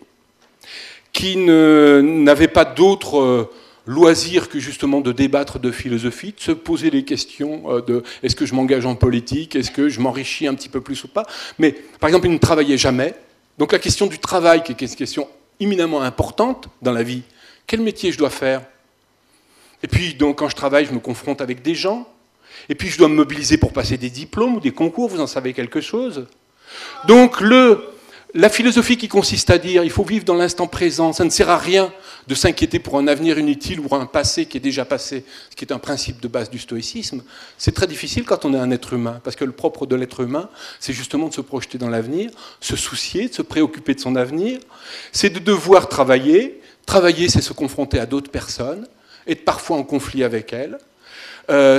qui n'avaient pas d'autres loisirs que justement de débattre de philosophie, de se poser les questions de est-ce que je m'engage en politique, est-ce que je m'enrichis un petit peu plus ou pas. Mais par exemple, ils ne travaillaient jamais. Donc la question du travail, qui est une question éminemment importante dans la vie, quel métier je dois faire ? Et puis donc, quand je travaille, je me confronte avec des gens. Et puis je dois me mobiliser pour passer des diplômes ou des concours, vous en savez quelque chose. Donc la philosophie qui consiste à dire il faut vivre dans l'instant présent, ça ne sert à rien de s'inquiéter pour un avenir inutile ou pour un passé qui est déjà passé, ce qui est un principe de base du stoïcisme, c'est très difficile quand on est un être humain, parce que le propre de l'être humain, c'est justement de se projeter dans l'avenir, se soucier, de se préoccuper de son avenir, c'est de devoir travailler. Travailler, c'est se confronter à d'autres personnes, être parfois en conflit avec elles.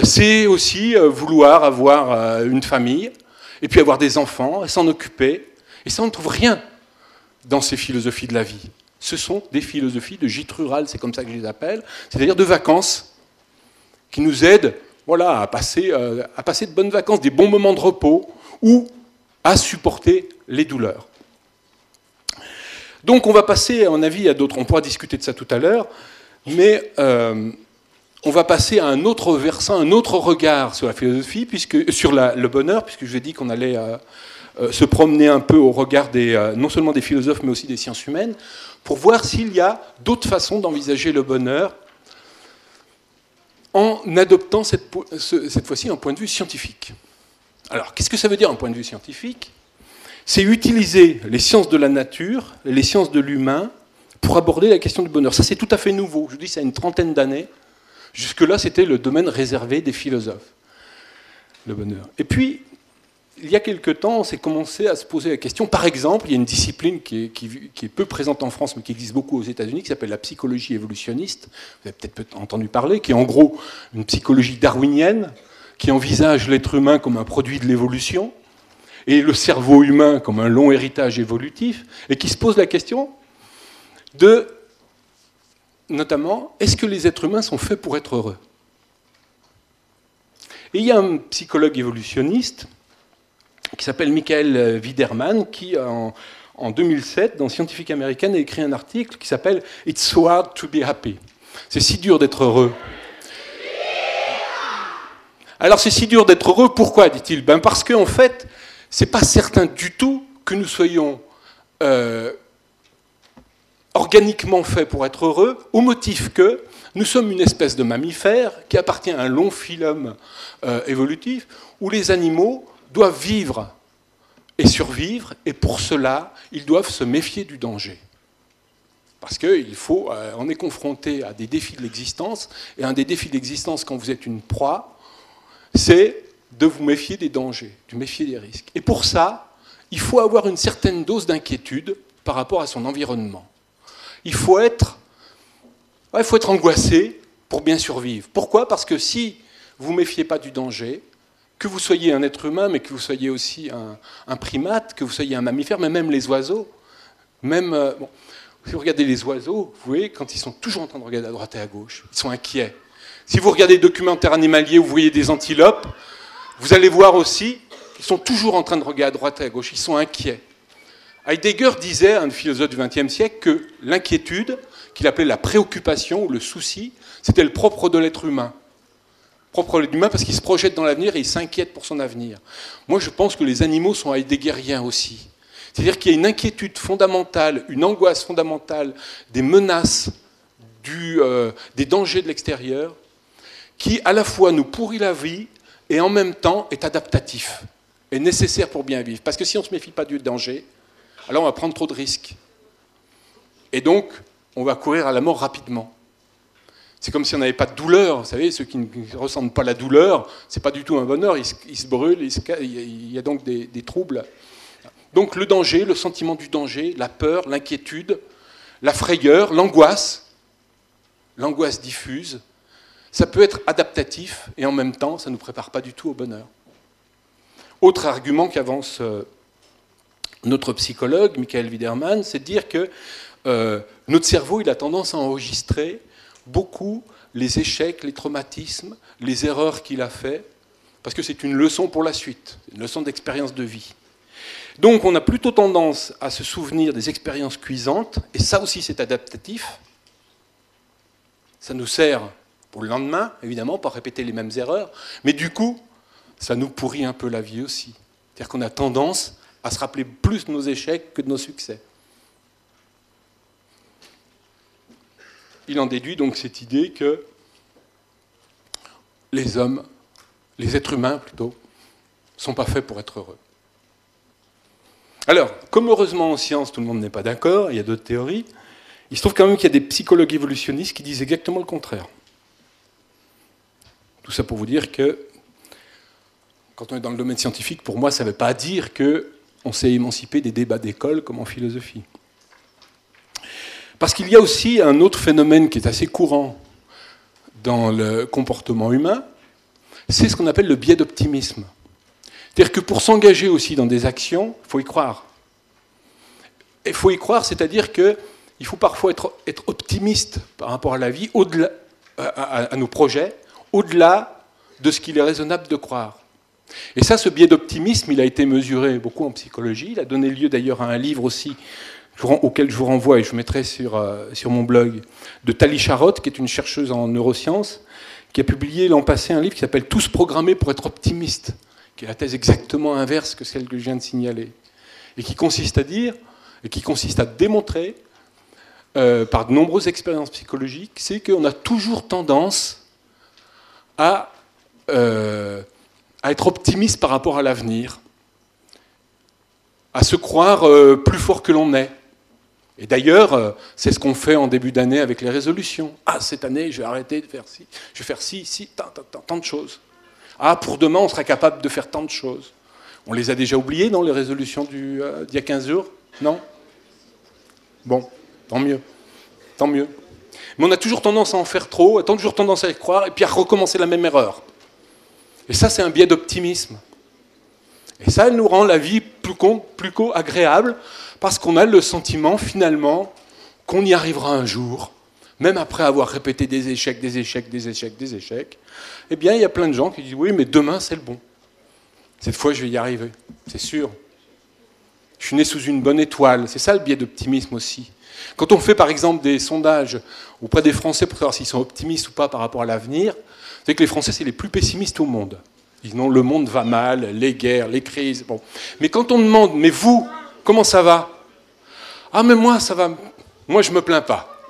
C'est aussi vouloir avoir une famille, et puis avoir des enfants, et s'en occuper. Et ça, on ne trouve rien dans ces philosophies de la vie. Ce sont des philosophies de gîte rural, c'est comme ça que je les appelle, c'est-à-dire de vacances, qui nous aident voilà, à passer de bonnes vacances, des bons moments de repos, ou à supporter les douleurs. Donc on va passer, à mon avis, à d'autres, on pourra discuter de ça tout à l'heure, mais on va passer à un autre versant, un autre regard sur la philosophie, sur le bonheur, puisque je vous ai dit qu'on allait se promener un peu au regard non seulement des philosophes, mais aussi des sciences humaines, pour voir s'il y a d'autres façons d'envisager le bonheur en adoptant cette fois-ci un point de vue scientifique. Alors, qu'est-ce que ça veut dire un point de vue scientifique ? C'est utiliser les sciences de la nature, les sciences de l'humain, pour aborder la question du bonheur. Ça, c'est tout à fait nouveau. Je vous dis, ça a une trentaine d'années. Jusque-là, c'était le domaine réservé des philosophes, le bonheur. Et puis, il y a quelque temps, on s'est commencé à se poser la question. Par exemple, il y a une discipline qui est peu présente en France, mais qui existe beaucoup aux États-Unis, qui s'appelle la psychologie évolutionniste. Vous avez peut-être entendu parler, qui est en gros une psychologie darwinienne, qui envisage l'être humain comme un produit de l'évolution, et le cerveau humain comme un long héritage évolutif, et qui se pose la question de, notamment, est-ce que les êtres humains sont faits pour être heureux ? Et il y a un psychologue évolutionniste qui s'appelle Michael Widerman, qui, en 2007, dans Scientific American, a écrit un article qui s'appelle « It's so hard to be happy ». C'est si dur d'être heureux. Alors c'est si dur d'être heureux, pourquoi, dit-il ? Parce qu'en fait, c'est pas certain du tout que nous soyons organiquement faits pour être heureux, au motif que nous sommes une espèce de mammifère qui appartient à un long phylum évolutif, où les animaux doivent vivre et survivre, et pour cela, ils doivent se méfier du danger. Parce qu'on est confronté à des défis de l'existence, et un des défis de l'existence quand vous êtes une proie, c'est de vous méfier des dangers, de méfier des risques. Et pour ça, il faut avoir une certaine dose d'inquiétude par rapport à son environnement. Il faut être angoissé pour bien survivre. Pourquoi ? Parce que si vous ne méfiez pas du danger, que vous soyez un être humain, mais que vous soyez aussi un primate, que vous soyez un mammifère, mais même les oiseaux, si vous regardez les oiseaux, vous voyez, quand ils sont toujours en train de regarder à droite et à gauche, ils sont inquiets. Si vous regardez des documentaires animaliers où vous voyez des antilopes, vous allez voir aussi qu'ils sont toujours en train de regarder à droite et à gauche, ils sont inquiets. Heidegger disait, un philosophe du XXe siècle, que l'inquiétude, qu'il appelait la préoccupation ou le souci, c'était le propre de l'être humain. Propre de l'être humain parce qu'il se projette dans l'avenir et il s'inquiète pour son avenir. Moi, je pense que les animaux sont heideggeriens aussi. C'est-à-dire qu'il y a une inquiétude fondamentale, une angoisse fondamentale des menaces, des dangers de l'extérieur, qui à la fois nous pourrit la vie et en même temps est adaptatif, est nécessaire pour bien vivre. Parce que si on ne se méfie pas du danger, alors on va prendre trop de risques. Et donc, on va courir à la mort rapidement. C'est comme si on n'avait pas de douleur. Vous savez, ceux qui ne ressentent pas la douleur, ce n'est pas du tout un bonheur, ils se brûlent, il y a donc des troubles. Donc le danger, le sentiment du danger, la peur, l'inquiétude, la frayeur, l'angoisse diffuse, ça peut être adaptatif et en même temps, ça ne nous prépare pas du tout au bonheur. Autre argument qu'avance notre psychologue, Michael Widerman, c'est de dire que notre cerveau, il a tendance à enregistrer beaucoup les échecs, les traumatismes, les erreurs qu'il a fait, parce que c'est une leçon pour la suite, une leçon d'expérience de vie. Donc on a plutôt tendance à se souvenir des expériences cuisantes, et ça aussi c'est adaptatif. Ça nous sert pour le lendemain, évidemment, pas répéter les mêmes erreurs, mais du coup, ça nous pourrit un peu la vie aussi. C'est-à-dire qu'on a tendance à se rappeler plus de nos échecs que de nos succès. Il en déduit donc cette idée que les hommes, les êtres humains plutôt, ne sont pas faits pour être heureux. Alors, comme heureusement en science, tout le monde n'est pas d'accord, il y a d'autres théories, il se trouve quand même qu'il y a des psychologues évolutionnistes qui disent exactement le contraire. Tout ça pour vous dire que, quand on est dans le domaine scientifique, pour moi, ça ne veut pas dire qu'on s'est émancipé des débats d'école comme en philosophie. Parce qu'il y a aussi un autre phénomène qui est assez courant dans le comportement humain, c'est ce qu'on appelle le biais d'optimisme. C'est-à-dire que pour s'engager aussi dans des actions, il faut y croire. Il faut y croire, c'est-à-dire qu'il faut parfois être optimiste par rapport à la vie, au-delà, à nos projets, au-delà de ce qu'il est raisonnable de croire. Et ça, ce biais d'optimisme, il a été mesuré beaucoup en psychologie. Il a donné lieu d'ailleurs à un livre aussi, auquel je vous renvoie et je mettrai sur mon blog, de Tali Charlotte, qui est une chercheuse en neurosciences, qui a publié l'an passé un livre qui s'appelle « Tous programmés pour être optimistes », qui est la thèse exactement inverse que celle que je viens de signaler, et qui consiste à dire, et qui consiste à démontrer, par de nombreuses expériences psychologiques, c'est qu'on a toujours tendance à être optimiste par rapport à l'avenir, à se croire plus fort que l'on est. Et d'ailleurs, c'est ce qu'on fait en début d'année avec les résolutions. Ah, cette année, je vais arrêter de faire ci, je vais faire ci, tant de choses. Ah, pour demain, on sera capable de faire tant de choses. On les a déjà oubliées dans les résolutions d'il y a 15 jours ? Non ? Bon, tant mieux. Tant mieux. Mais on a toujours tendance à en faire trop, a toujours tendance à y croire, et puis à recommencer la même erreur. Et ça, c'est un biais d'optimisme. Et ça, elle nous rend la vie plus agréable, parce qu'on a le sentiment, finalement, qu'on y arrivera un jour, même après avoir répété des échecs, eh bien, il y a plein de gens qui disent « Oui, mais demain, c'est le bon. Cette fois, je vais y arriver, c'est sûr. Je suis né sous une bonne étoile. » C'est ça, le biais d'optimisme aussi. Quand on fait, par exemple, des sondages auprès des Français pour savoir s'ils sont optimistes ou pas par rapport à l'avenir, vous savez que les Français, c'est les plus pessimistes au monde. Ils disent « Non, le monde va mal, les guerres, les crises... » Bon. Mais quand on demande « Mais vous, comment ça va ?» « Ah, mais moi, ça va. Moi, je ne me plains pas. »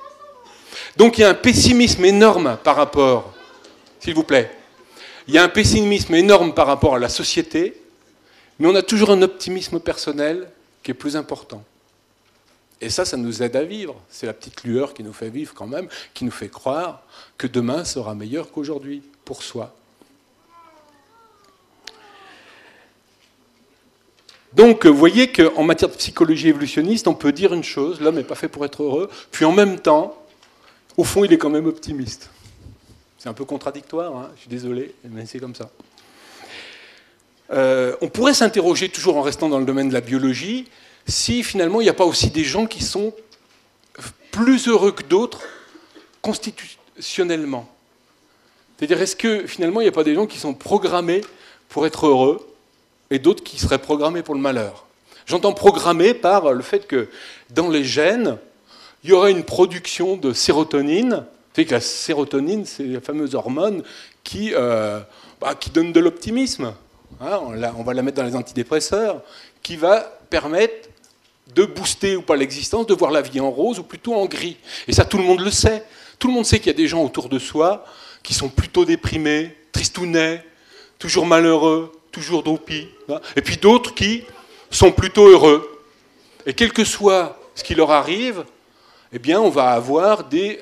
Donc, il y a un pessimisme énorme par rapport, s'il vous plaît, il y a un pessimisme énorme par rapport à la société, mais on a toujours un optimisme personnel qui est plus important. Et ça nous aide à vivre. C'est la petite lueur qui nous fait vivre quand même, qui nous fait croire que demain sera meilleur qu'aujourd'hui, pour soi. Donc, vous voyez qu'en matière de psychologie évolutionniste, on peut dire une chose, l'homme n'est pas fait pour être heureux, puis en même temps, au fond, il est quand même optimiste. C'est un peu contradictoire, hein, je suis désolé, mais c'est comme ça. On pourrait s'interroger, toujours en restant dans le domaine de la biologie, si finalement il n'y a pas aussi des gens qui sont plus heureux que d'autres constitutionnellement. C'est-à-dire, est-ce que finalement il n'y a pas des gens qui sont programmés pour être heureux et d'autres qui seraient programmés pour le malheur? J'entends programmés par le fait que dans les gènes, il y aurait une production de sérotonine. Vous savez que la sérotonine, c'est la fameuse hormone qui donne de l'optimisme. Hein, on va la mettre dans les antidépresseurs, qui va permettre de booster ou pas l'existence, de voir la vie en rose ou plutôt en gris. Et ça, tout le monde le sait. Tout le monde sait qu'il y a des gens autour de soi qui sont plutôt déprimés, tristounets, toujours malheureux, toujours droupis. Hein, et puis d'autres qui sont plutôt heureux. Et quel que soit ce qui leur arrive, eh bien, on va avoir des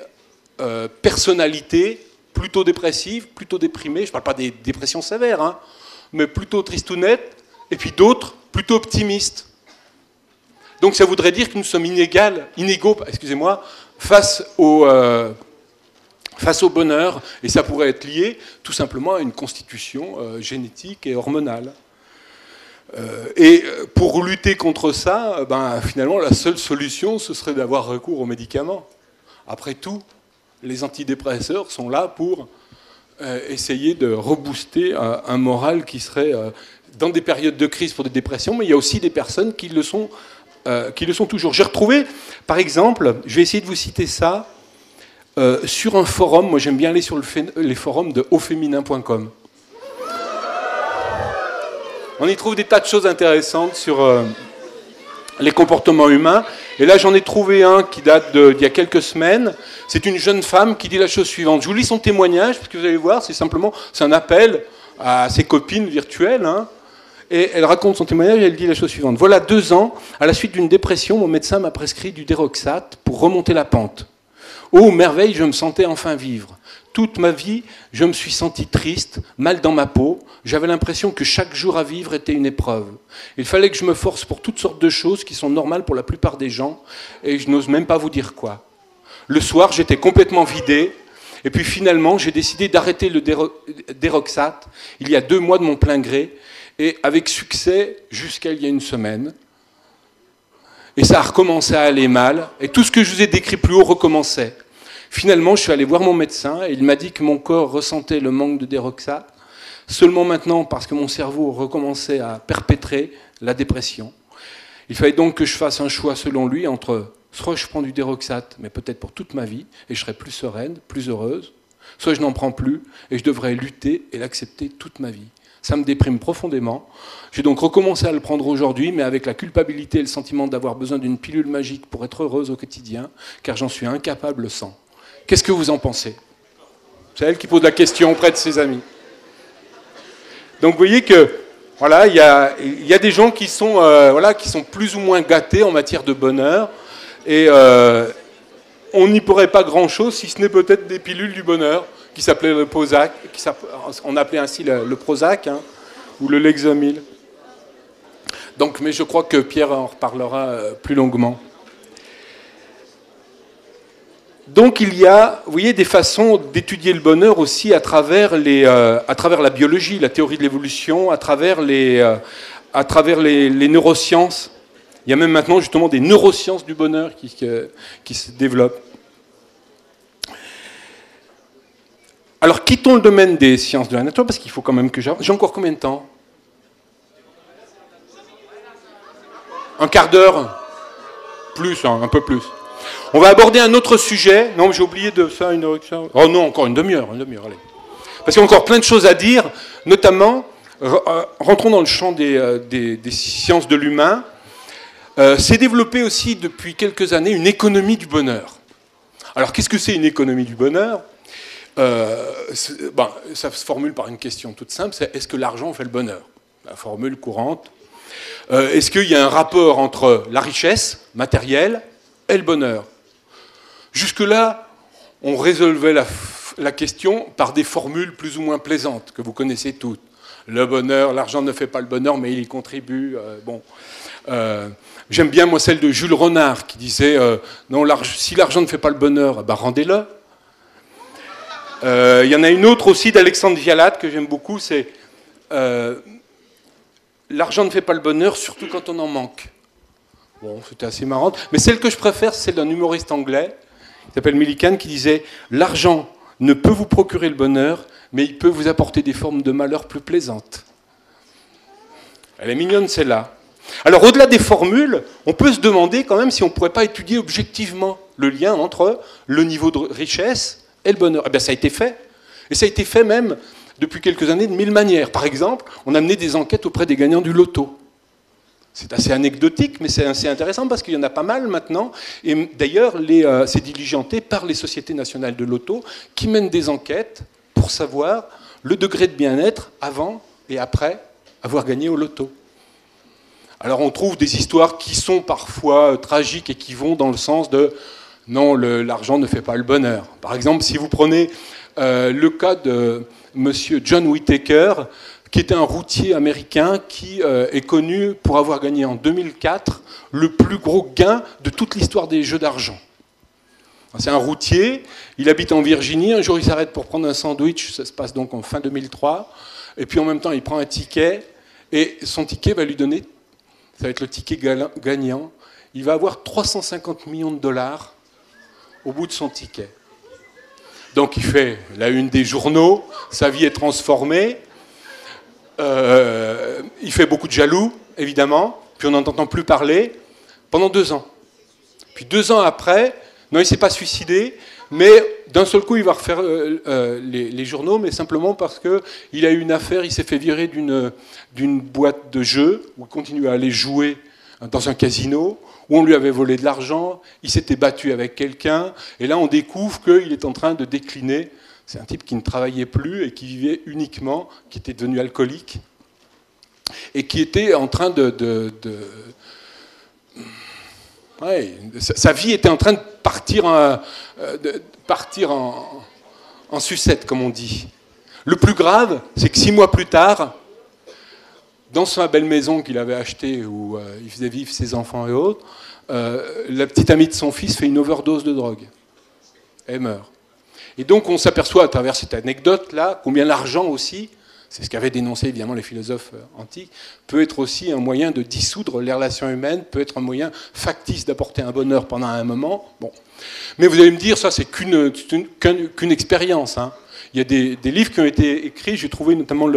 personnalités plutôt dépressives, plutôt déprimées. Je ne parle pas des dépressions sévères, hein, mais plutôt tristounettes, et puis d'autres plutôt optimistes. Donc ça voudrait dire que nous sommes inégaux, face au bonheur, et ça pourrait être lié tout simplement à une constitution génétique et hormonale. Et pour lutter contre ça, finalement, la seule solution, ce serait d'avoir recours aux médicaments. Après tout, les antidépresseurs sont là pour essayer de rebooster un moral qui serait dans des périodes de crise pour des dépressions, mais il y a aussi des personnes qui le sont toujours. J'ai retrouvé, par exemple, je vais essayer de vous citer ça, sur un forum. Moi j'aime bien aller sur les forums de auféminin.com. On y trouve des tas de choses intéressantes sur les comportements humains. Et là, j'en ai trouvé un qui date d'il y a quelques semaines. C'est une jeune femme qui dit la chose suivante. Je vous lis son témoignage, parce que vous allez voir, c'est un appel à ses copines virtuelles. Hein, et elle raconte son témoignage et elle dit la chose suivante. Voilà 2 ans, à la suite d'une dépression, mon médecin m'a prescrit du Deroxate pour remonter la pente. Oh, merveille, je me sentais enfin vivre. Toute ma vie, je me suis senti triste, mal dans ma peau. J'avais l'impression que chaque jour à vivre était une épreuve. Il fallait que je me force pour toutes sortes de choses qui sont normales pour la plupart des gens, et je n'ose même pas vous dire quoi. Le soir, j'étais complètement vidé, et puis finalement, j'ai décidé d'arrêter le Deroxate il y a 2 mois de mon plein gré, et avec succès jusqu'à il y a 1 semaine. Et ça a recommencé à aller mal, et tout ce que je vous ai décrit plus haut recommençait. Finalement, je suis allé voir mon médecin et il m'a dit que mon corps ressentait le manque de Deroxate, seulement maintenant parce que mon cerveau recommençait à perpétrer la dépression. Il fallait donc que je fasse un choix selon lui entre soit je prends du Deroxate, mais peut-être pour toute ma vie, et je serai plus sereine, plus heureuse, soit je n'en prends plus et je devrais lutter et l'accepter toute ma vie. Ça me déprime profondément. J'ai donc recommencé à le prendre aujourd'hui, mais avec la culpabilité et le sentiment d'avoir besoin d'une pilule magique pour être heureuse au quotidien, car j'en suis incapable sans. Qu'est-ce que vous en pensez? C'est elle qui pose la question auprès de ses amis. Donc vous voyez que voilà, il y a des gens qui sont plus ou moins gâtés en matière de bonheur, et on n'y pourrait pas grand-chose si ce n'est peut-être des pilules du bonheur qui s'appelaient le Prozac, on appelait ainsi le Prozac, hein, ou le Lexomil. Donc, mais je crois que Pierre en reparlera plus longuement. Donc il y a, vous voyez, des façons d'étudier le bonheur aussi à travers la biologie, la théorie de l'évolution, à travers les neurosciences. Il y a même maintenant justement des neurosciences du bonheur qui se développent. Alors quittons le domaine des sciences de la nature, parce qu'il faut quand même que j'ai encore combien de temps? Un quart d'heure? Plus, hein, un peu plus. On va aborder un autre sujet. Non, j'ai oublié de ça, oh non, encore une demi-heure, allez. Parce qu'il y a encore plein de choses à dire, notamment, rentrons dans le champ des sciences de l'humain. C'est développé aussi depuis quelques années une économie du bonheur. Alors, qu'est-ce que c'est une économie du bonheur? Ça se formule par une question toute simple, c'est est-ce que l'argent fait le bonheur? La formule courante. Est-ce qu'il y a un rapport entre la richesse matérielle et le bonheur. Jusque-là, on résolvait la question par des formules plus ou moins plaisantes, que vous connaissez toutes. Le bonheur, l'argent ne fait pas le bonheur, mais il y contribue. J'aime bien, moi, celle de Jules Renard, qui disait non, si l'argent ne fait pas le bonheur, ben, rendez-le. Il y en a une autre aussi d'Alexandre Vialat, que j'aime beaucoup, c'est l'argent ne fait pas le bonheur, surtout quand on en manque. Bon, c'était assez marrant. Mais celle que je préfère, c'est celle d'un humoriste anglais, qui s'appelle Millikan, qui disait « L'argent ne peut vous procurer le bonheur, mais il peut vous apporter des formes de malheur plus plaisantes. » Elle est mignonne, celle-là. Alors, au-delà des formules, on peut se demander quand même si on ne pourrait pas étudier objectivement le lien entre le niveau de richesse et le bonheur. Eh bien, ça a été fait. Et ça a été fait même depuis quelques années de 1000 manières. Par exemple, on a mené des enquêtes auprès des gagnants du loto. C'est assez anecdotique, mais c'est assez intéressant parce qu'il y en a pas mal maintenant. Et d'ailleurs, c'est diligenté par les sociétés nationales de l'auto qui mènent des enquêtes pour savoir le degré de bien-être avant et après avoir gagné au loto. Alors on trouve des histoires qui sont parfois tragiques et qui vont dans le sens de non, l'argent ne fait pas le bonheur. Par exemple, si vous prenez le cas de monsieur John Whittaker, qui était un routier américain qui est connu pour avoir gagné en 2004 le plus gros gain de toute l'histoire des jeux d'argent. C'est un routier, il habite en Virginie, un jour il s'arrête pour prendre un sandwich, ça se passe donc en fin 2003, et puis en même temps il prend un ticket, et son ticket va lui donner, ça va être le ticket gagnant, il va avoir 350 millions de dollars au bout de son ticket. Donc il fait la une des journaux, sa vie est transformée, il fait beaucoup de jaloux, évidemment, puis on n'en entend plus parler pendant 2 ans. Puis 2 ans après, non, il ne s'est pas suicidé, mais d'un seul coup, il va refaire les journaux, mais simplement parce qu'il a eu une affaire, il s'est fait virer d'une boîte de jeux, où il continue à aller jouer dans un casino, où on lui avait volé de l'argent, il s'était battu avec quelqu'un, et là on découvre qu'il est en train de décliner. C'est un type qui ne travaillait plus et qui vivait uniquement, qui était devenu alcoolique, et qui était en train ouais, sa vie était en train de partir en sucette, comme on dit. Le plus grave, c'est que 6 mois plus tard, dans sa belle maison qu'il avait achetée, où il faisait vivre ses enfants et autres, la petite amie de son fils fait une overdose de drogue. Elle meurt. Et donc on s'aperçoit à travers cette anecdote-là combien l'argent aussi, c'est ce qu'avaient dénoncé évidemment les philosophes antiques, peut être aussi un moyen de dissoudre les relations humaines, peut être un moyen factice d'apporter un bonheur pendant un moment. Bon. Mais vous allez me dire, ça c'est qu'une expérience. Hein. Il y a des livres qui ont été écrits, j'ai trouvé notamment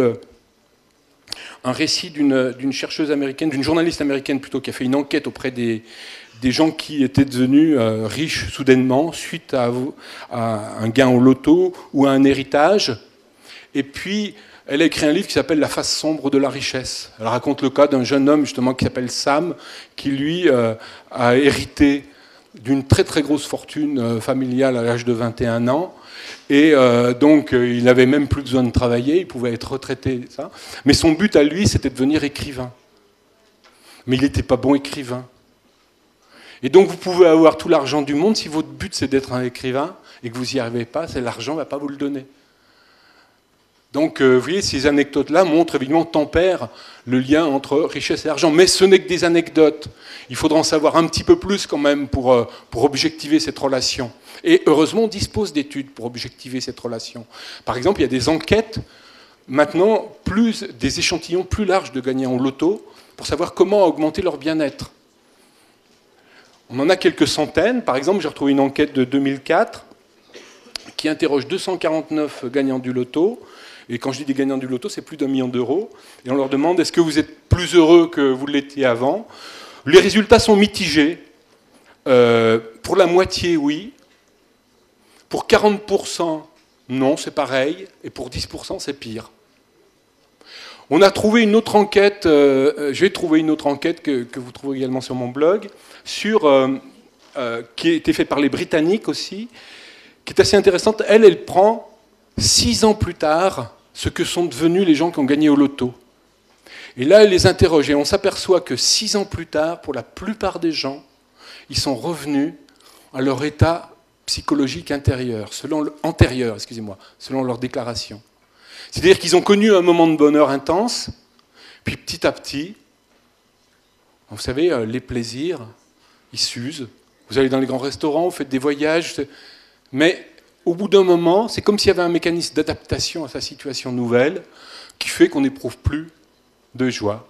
un récit d'une chercheuse américaine, d'une journaliste américaine plutôt, qui a fait une enquête auprès des gens qui étaient devenus riches soudainement suite à un gain au loto ou à un héritage. Et puis, elle a écrit un livre qui s'appelle « La face sombre de la richesse ». Elle raconte le cas d'un jeune homme justement qui s'appelle Sam, qui lui a hérité d'une très très grosse fortune familiale à l'âge de 21 ans. Et donc, il n'avait même plus besoin de travailler, il pouvait être retraité. Ça. Mais son but à lui, c'était de devenir écrivain. Mais il n'était pas bon écrivain. Et donc, vous pouvez avoir tout l'argent du monde, si votre but c'est d'être un écrivain et que vous n'y arrivez pas, c'est l'argent ne va pas vous le donner. Donc, vous voyez, ces anecdotes-là montrent évidemment, tempèrent le lien entre richesse et argent. Mais ce n'est que des anecdotes. Il faudra en savoir un petit peu plus quand même pour objectiver cette relation. Et heureusement, on dispose d'études pour objectiver cette relation. Par exemple, il y a des enquêtes, maintenant, des échantillons plus larges de gagnants au loto, pour savoir comment augmenter leur bien-être. On en a quelques centaines. Par exemple, j'ai retrouvé une enquête de 2004 qui interroge 249 gagnants du loto. Et quand je dis des gagnants du loto, c'est plus d'1 million d'euros. Et on leur demande, est-ce que vous êtes plus heureux que vous l'étiez avant ? Les résultats sont mitigés. Pour la moitié, oui. Pour 40%, non, c'est pareil. Et pour 10%, c'est pire. On a trouvé une autre enquête, j'ai trouvé une autre enquête que vous trouvez également sur mon blog, qui a été faite par les Britanniques aussi, qui est assez intéressante. Elle prend 6 ans plus tard ce que sont devenus les gens qui ont gagné au loto. Et là, elle les interroge et on s'aperçoit que 6 ans plus tard, pour la plupart des gens, ils sont revenus à leur état psychologique antérieur, selon leur déclaration. C'est-à-dire qu'ils ont connu un moment de bonheur intense, puis petit à petit, vous savez, les plaisirs, ils s'usent. Vous allez dans les grands restaurants, vous faites des voyages, mais au bout d'un moment, c'est comme s'il y avait un mécanisme d'adaptation à sa situation nouvelle qui fait qu'on n'éprouve plus de joie.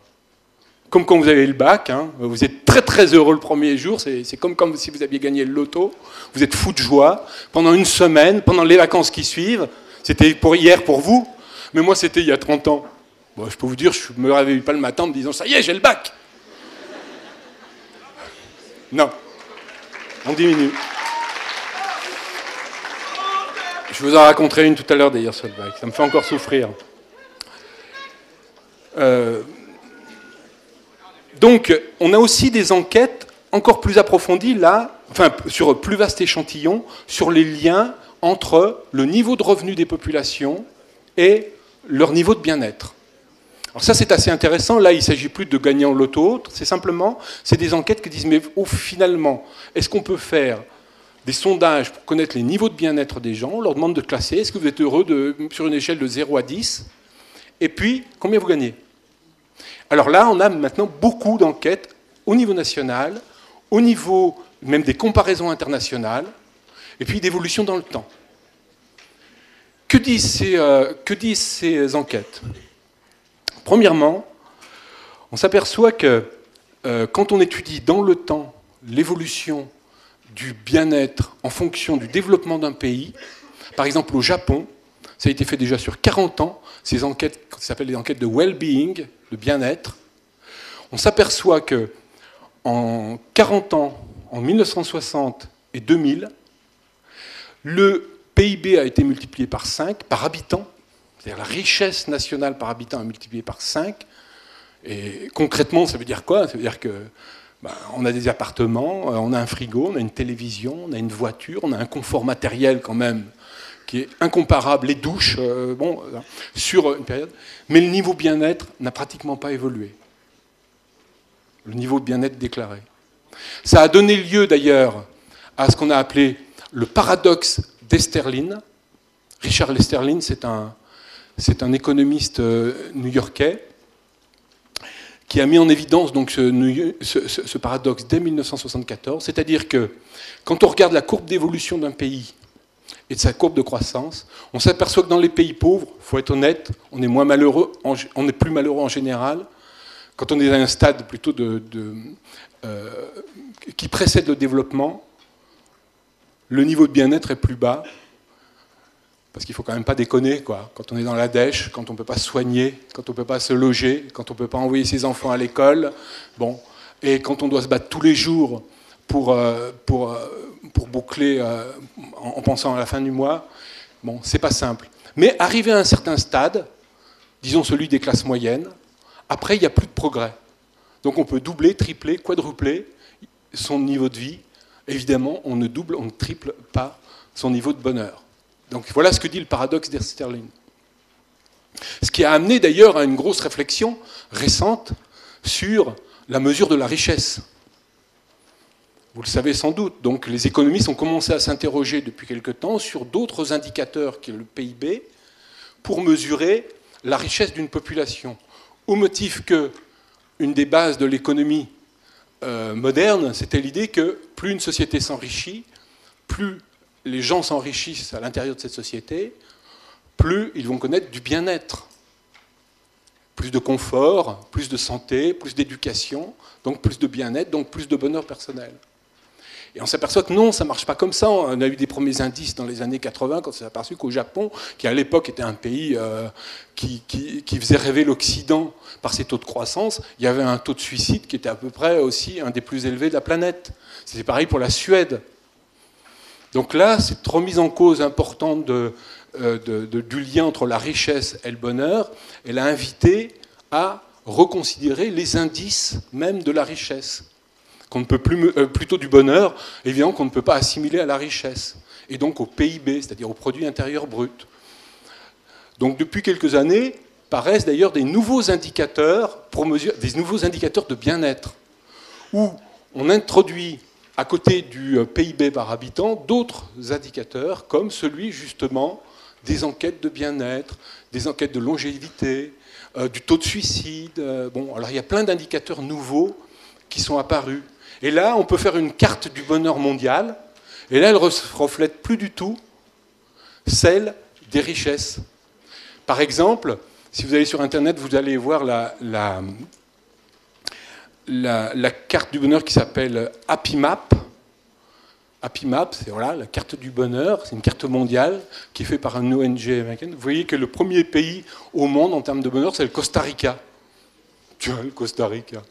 Comme quand vous avez le bac, hein, vous êtes très très heureux le premier jour, c'est comme si vous aviez gagné le loto, vous êtes fou de joie, pendant une semaine, pendant les vacances qui suivent, c'était pour hier pour vous, mais moi c'était il y a 30 ans. Bon, je peux vous dire, je ne me réveille pas le matin en me disant « ça y est, j'ai le bac !» Non, on diminue. Je vous en raconterai une tout à l'heure d'ailleurs sur le bac, ça me fait encore souffrir. Donc, on a aussi des enquêtes encore plus approfondies, là, enfin, sur un plus vaste échantillon, sur les liens entre le niveau de revenu des populations et leur niveau de bien-être. Alors ça, c'est assez intéressant. Là, il ne s'agit plus de gagner en loto, c'est des enquêtes qui disent, mais finalement, est-ce qu'on peut faire des sondages pour connaître les niveaux de bien-être des gens? On leur demande de classer, est-ce que vous êtes heureux sur une échelle de 0 à 10? Et puis, combien vous gagnez? Alors là, on a maintenant beaucoup d'enquêtes au niveau national, au niveau même des comparaisons internationales, et puis d'évolution dans le temps. Que disent ces enquêtes? Premièrement, on s'aperçoit que quand on étudie dans le temps l'évolution du bien-être en fonction du développement d'un pays, par exemple au Japon, ça a été fait déjà sur 40 ans, ces enquêtes, qui s'appellent les enquêtes de well-being, de bien-être, on s'aperçoit que en 40 ans, en 1960 et 2000, le PIB a été multiplié par 5 par habitant, c'est-à-dire la richesse nationale par habitant a multiplié par 5. Et concrètement, ça veut dire quoi? Ça veut dire que on a des appartements, on a un frigo, on a une télévision, on a une voiture, on a un confort matériel quand même qui est incomparable, les douches, sur une période. Mais le niveau bien-être n'a pratiquement pas évolué. Le niveau de bien-être déclaré. Ça a donné lieu d'ailleurs à ce qu'on a appelé le paradoxe d'Esterlin. Richard Esterlin, c'est un économiste new-yorkais qui a mis en évidence donc ce paradoxe dès 1974. C'est-à-dire que quand on regarde la courbe d'évolution d'un pays et de sa courbe de croissance, on s'aperçoit que dans les pays pauvres, il faut être honnête, on est moins malheureux, on est plus malheureux en général. Quand on est à un stade plutôt qui précède le développement, le niveau de bien-être est plus bas, parce qu'il ne faut quand même pas déconner, quoi. Quand on est dans la dèche, quand on ne peut pas se soigner, quand on ne peut pas se loger, quand on ne peut pas envoyer ses enfants à l'école, et quand on doit se battre tous les jours pour boucler en pensant à la fin du mois, c'est pas simple. Mais arrivé à un certain stade, disons celui des classes moyennes, après il n'y a plus de progrès. Donc on peut doubler, tripler, quadrupler son niveau de vie. Évidemment, on ne double, on ne triple pas son niveau de bonheur. Donc voilà ce que dit le paradoxe d'Esterlin. Ce qui a amené d'ailleurs à une grosse réflexion récente sur la mesure de la richesse. Vous le savez sans doute. Donc les économistes ont commencé à s'interroger depuis quelque temps sur d'autres indicateurs que le PIB pour mesurer la richesse d'une population. Au motif que une des bases de l'économie moderne, c'était l'idée que plus une société s'enrichit, plus les gens s'enrichissent à l'intérieur de cette société, plus ils vont connaître du bien-être. Plus de confort, plus de santé, plus d'éducation, donc plus de bien-être, donc plus de bonheur personnel. Et on s'aperçoit que non, ça ne marche pas comme ça. On a eu des premiers indices dans les années 80, quand on s'est aperçu qu'au Japon, qui à l'époque était un pays qui faisait rêver l'Occident par ses taux de croissance, il y avait un taux de suicide qui était à peu près aussi un des plus élevés de la planète. C'était pareil pour la Suède. Donc là, cette remise en cause importante du lien entre la richesse et le bonheur, elle a invité à reconsidérer les indices même de la richesse. Qu'on ne peut plus, plutôt du bonheur, évidemment qu'on ne peut pas assimiler à la richesse, et donc au PIB, c'est-à-dire au produit intérieur brut. Donc depuis quelques années, paraissent d'ailleurs des nouveaux indicateurs pour mesurer, des nouveaux indicateurs de bien-être, où on introduit à côté du PIB par habitant, d'autres indicateurs, comme celui justement des enquêtes de bien-être, des enquêtes de longévité, du taux de suicide. Bon, alors il y a plein d'indicateurs nouveaux qui sont apparus. Et là, on peut faire une carte du bonheur mondial, et là, elle ne reflète plus du tout celle des richesses. Par exemple, si vous allez sur Internet, vous allez voir la carte du bonheur qui s'appelle Happy Map. Happy Map, c'est voilà, la carte du bonheur, c'est une carte mondiale qui est faite par un ONG américaine. Vous voyez que le premier pays au monde en termes de bonheur, c'est le Costa Rica. Tu vois, le Costa Rica.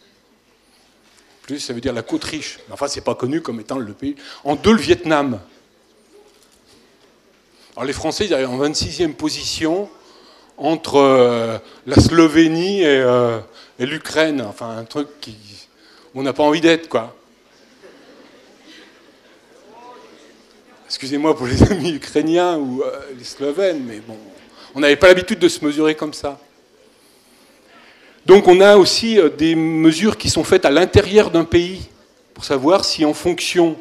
Plus, ça veut dire la côte riche. Enfin, c'est pas connu comme étant le pays. En deux, le Vietnam. Alors, les Français, ils arrivent en 26e position entre la Slovénie et l'Ukraine. Enfin, un truc où on n'a pas envie d'être, quoi. Excusez-moi pour les amis ukrainiens ou les Slovènes, mais bon, on n'avait pas l'habitude de se mesurer comme ça. Donc on a aussi des mesures qui sont faites à l'intérieur d'un pays pour savoir si en fonction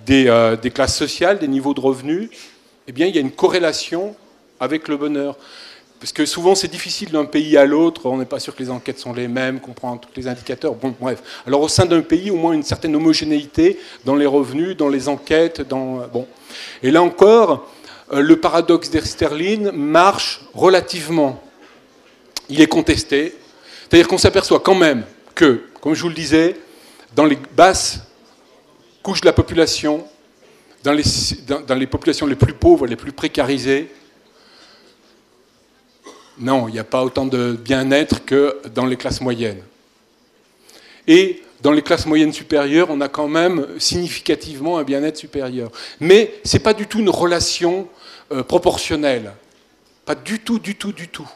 des classes sociales, des niveaux de revenus, eh bien, il y a une corrélation avec le bonheur. Parce que souvent c'est difficile d'un pays à l'autre, on n'est pas sûr que les enquêtes sont les mêmes, qu'on prend tous les indicateurs, bon bref. Alors au sein d'un pays, au moins une certaine homogénéité dans les revenus, dans les enquêtes, bon. Et là encore, le paradoxe d'Esterlin marche relativement. Il est contesté, c'est-à-dire qu'on s'aperçoit quand même que, comme je vous le disais, dans les basses couches de la population, dans les populations les plus pauvres, les plus précarisées, non, il n'y a pas autant de bien-être que dans les classes moyennes. Et dans les classes moyennes supérieures, on a quand même significativement un bien-être supérieur. Mais ce n'est pas du tout une relation proportionnelle. Pas du tout, du tout, du tout.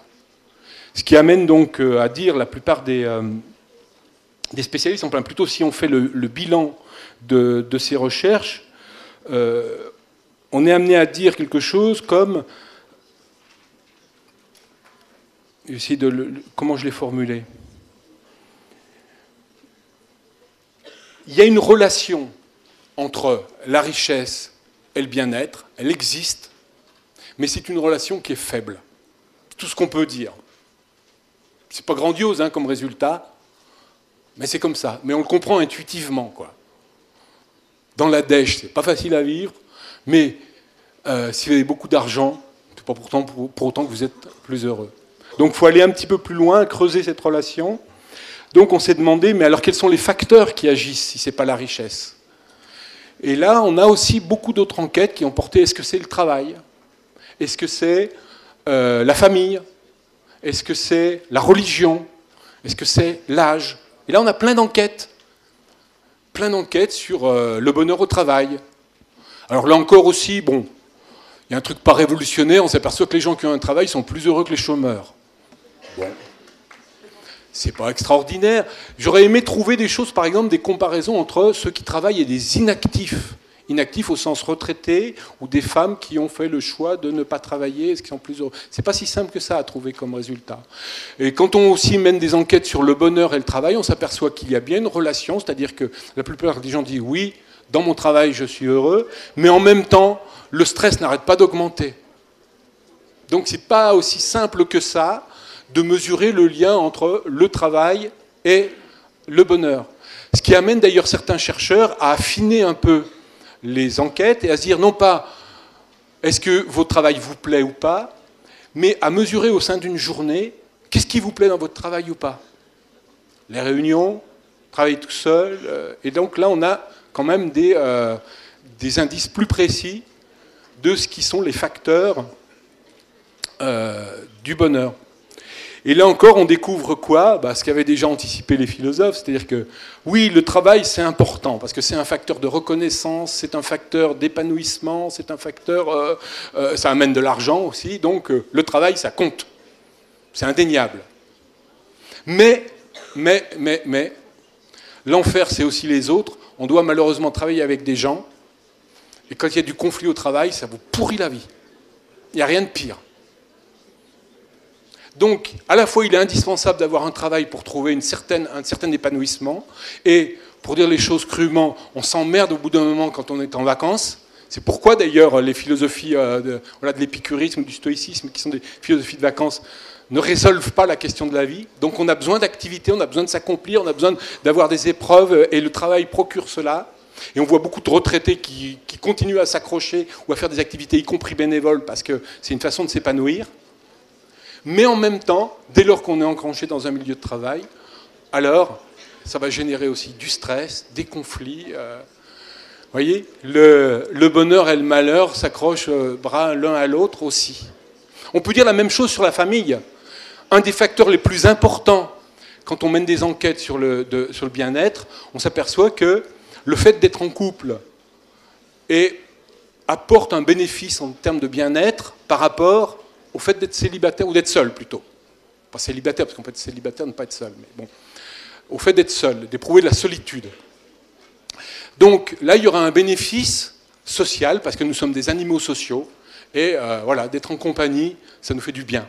Ce qui amène donc à dire, la plupart des spécialistes, enfin plutôt si on fait le bilan de ces recherches, on est amené à dire quelque chose comme... Comment je l'ai formulé? Il y a une relation entre la richesse et le bien-être, elle existe, mais c'est une relation qui est faible. C'est tout ce qu'on peut dire. C'est pas grandiose hein, comme résultat, mais c'est comme ça. Mais on le comprend intuitivement, quoi. Dans la dèche, c'est pas facile à vivre, mais si vous avez beaucoup d'argent, c'est pas pour autant que vous êtes plus heureux. Donc il faut aller un petit peu plus loin, creuser cette relation. Donc on s'est demandé, mais alors quels sont les facteurs qui agissent si ce n'est pas la richesse? Et là, on a aussi beaucoup d'autres enquêtes qui ont porté, est-ce que c'est le travail? Est-ce que c'est la famille? Est-ce que c'est la religion? Est-ce que c'est l'âge? Et là, on a plein d'enquêtes sur le bonheur au travail. Alors là encore aussi, bon, il y a un truc pas révolutionnaire, on s'aperçoit que les gens qui ont un travail sont plus heureux que les chômeurs. Bon, c'est pas extraordinaire. J'aurais aimé trouver des choses, par exemple, des comparaisons entre ceux qui travaillent et des inactifs. Inactifs au sens retraité, ou des femmes qui ont fait le choix de ne pas travailler, est-ce qu'ils sont plus heureux? C'est pas si simple que ça à trouver comme résultat. Et quand on aussi mène des enquêtes sur le bonheur et le travail, on s'aperçoit qu'il y a bien une relation, c'est-à-dire que la plupart des gens disent oui, dans mon travail je suis heureux, mais en même temps, le stress n'arrête pas d'augmenter. Donc c'est pas aussi simple que ça de mesurer le lien entre le travail et le bonheur. Ce qui amène d'ailleurs certains chercheurs à affiner un peu les enquêtes et à se dire non pas est-ce que votre travail vous plaît ou pas, mais à mesurer au sein d'une journée qu'est-ce qui vous plaît dans votre travail ou pas. Les réunions, travailler tout seul, et donc là on a quand même des indices plus précis de ce qui sont les facteurs du bonheur. Et là encore, on découvre quoi? Ce qu'avaient déjà anticipé les philosophes, c'est-à-dire que oui, le travail c'est important, parce que c'est un facteur de reconnaissance, c'est un facteur d'épanouissement, c'est un facteur... ça amène de l'argent aussi, donc le travail ça compte. C'est indéniable. Mais, l'enfer c'est aussi les autres. On doit malheureusement travailler avec des gens, et quand il y a du conflit au travail, ça vous pourrit la vie. Il n'y a rien de pire. Donc, à la fois, il est indispensable d'avoir un travail pour trouver un certain épanouissement, et pour dire les choses crûment, on s'emmerde au bout d'un moment quand on est en vacances. C'est pourquoi d'ailleurs les philosophies de l'épicurisme, du stoïcisme, qui sont des philosophies de vacances, ne résolvent pas la question de la vie. Donc on a besoin d'activité, on a besoin de s'accomplir, on a besoin d'avoir des épreuves, et le travail procure cela. Et on voit beaucoup de retraités qui continuent à s'accrocher ou à faire des activités, y compris bénévoles, parce que c'est une façon de s'épanouir. Mais en même temps, dès lors qu'on est enclenché dans un milieu de travail, alors ça va générer aussi du stress, des conflits. Vous voyez, le bonheur et le malheur s'accrochent bras l'un à l'autre aussi. On peut dire la même chose sur la famille. Un des facteurs les plus importants, quand on mène des enquêtes sur le bien-être, on s'aperçoit que le fait d'être en couple apporte un bénéfice en termes de bien-être par rapport au fait d'être célibataire, ou d'être seul plutôt. Pas célibataire, parce qu'on peut être célibataire, ne pas être seul, mais bon. Au fait d'être seul, d'éprouver de la solitude. Donc là, il y aura un bénéfice social, parce que nous sommes des animaux sociaux, et voilà, d'être en compagnie, ça nous fait du bien.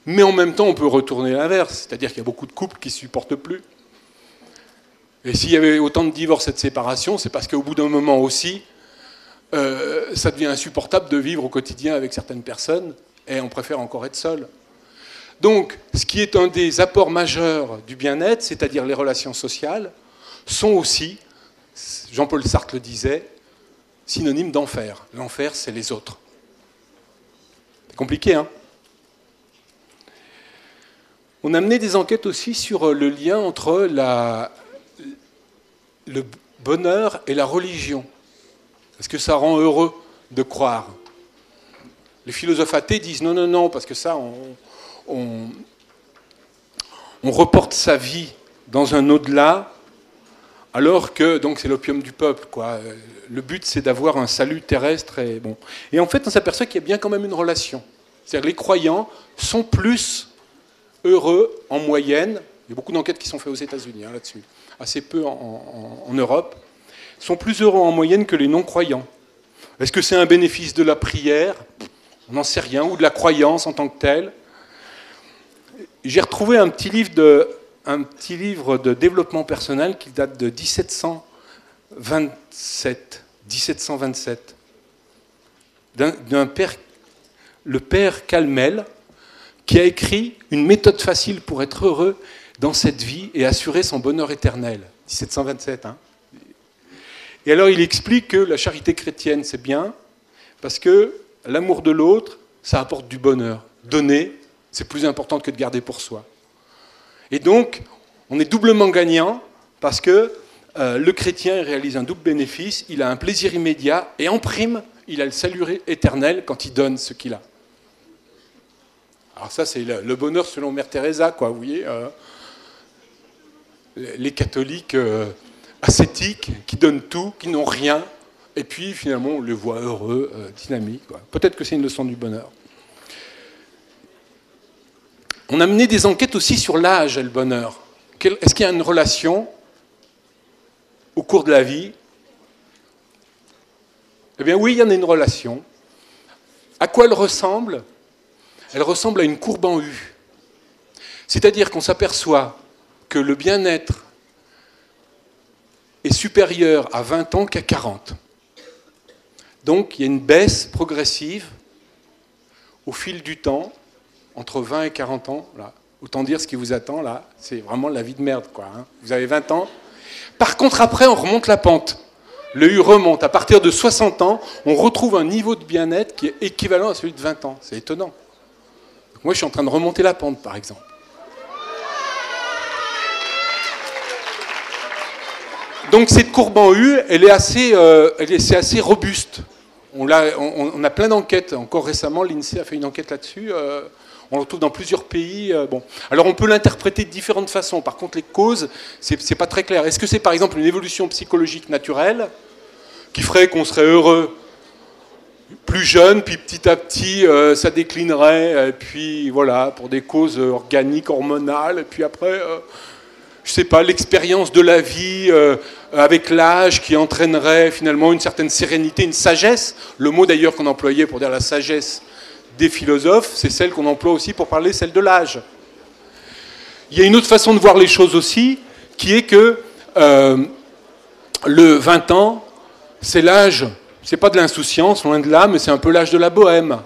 Mais en même temps, on peut retourner l'inverse, c'est-à-dire qu'il y a beaucoup de couples qui ne se supportent plus. Et s'il y avait autant de divorces et de séparations, c'est parce qu'au bout d'un moment aussi, ça devient insupportable de vivre au quotidien avec certaines personnes, et on préfère encore être seul. Donc, ce qui est un des apports majeurs du bien-être, c'est-à-dire les relations sociales, sont aussi, Jean-Paul Sartre le disait, synonymes d'enfer. L'enfer, c'est les autres. C'est compliqué, hein ? On a mené des enquêtes aussi sur le lien entre le bonheur et la religion. Est-ce que ça rend heureux de croire ? Les philosophes athées disent non, non, non, parce que ça, on reporte sa vie dans un au-delà, alors que, donc c'est l'opium du peuple, quoi. Le but, c'est d'avoir un salut terrestre. Et en fait, on s'aperçoit qu'il y a bien quand même une relation. C'est-à-dire que les croyants sont plus heureux en moyenne. Il y a beaucoup d'enquêtes qui sont faites aux États-Unis là-dessus, assez peu en Europe, sont plus heureux en moyenne que les non-croyants. Est-ce que c'est un bénéfice de la prière ? On n'en sait rien, ou de la croyance en tant que telle. J'ai retrouvé un petit livre de développement personnel qui date de 1727, d'un père, le père Calmel, qui a écrit une méthode facile pour être heureux dans cette vie et assurer son bonheur éternel. 1727, hein. Et alors il explique que la charité chrétienne, c'est bien, parce que l'amour de l'autre, ça apporte du bonheur. Donner, c'est plus important que de garder pour soi. Et donc, on est doublement gagnant, parce que le chrétien réalise un double bénéfice, il a un plaisir immédiat, et en prime, il a le salut éternel quand il donne ce qu'il a. Alors ça, c'est le bonheur selon Mère Teresa, quoi, vous voyez. Les catholiques ascétiques qui donnent tout, qui n'ont rien, et puis finalement on les voit heureux, dynamiques. Peut-être que c'est une leçon du bonheur. On a mené des enquêtes aussi sur l'âge et le bonheur. Est-ce qu'il y a une relation au cours de la vie ? Eh bien oui, il y en a une relation. À quoi elle ressemble ? Elle ressemble à une courbe en U. C'est-à-dire qu'on s'aperçoit que le bien-être est supérieur à 20 ans qu'à 40. Donc il y a une baisse progressive au fil du temps, entre 20 et 40 ans. Là. Autant dire ce qui vous attend, là, c'est vraiment la vie de merde, quoi. Hein. Vous avez 20 ans. Par contre, après, on remonte la pente. Le U remonte. À partir de 60 ans, on retrouve un niveau de bien-être qui est équivalent à celui de 20 ans. C'est étonnant. Donc, moi, je suis en train de remonter la pente, par exemple. Donc cette courbe en U, c'est assez robuste. On a plein d'enquêtes. Encore récemment, l'INSEE a fait une enquête là-dessus. On le retrouve dans plusieurs pays. Bon. Alors on peut l'interpréter de différentes façons. Par contre, les causes, c'est pas très clair. Est-ce que c'est par exemple une évolution psychologique naturelle qui ferait qu'on serait heureux plus jeune, puis petit à petit ça déclinerait, et puis voilà, pour des causes organiques, hormonales, et puis après... je ne sais pas, l'expérience de la vie avec l'âge qui entraînerait finalement une certaine sérénité, une sagesse. Le mot d'ailleurs qu'on employait pour dire la sagesse des philosophes, c'est celle qu'on emploie aussi pour parler celle de l'âge. Il y a une autre façon de voir les choses aussi, qui est que Le 20 ans, c'est l'âge, c'est pas de l'insouciance, loin de là, mais c'est un peu l'âge de la bohème.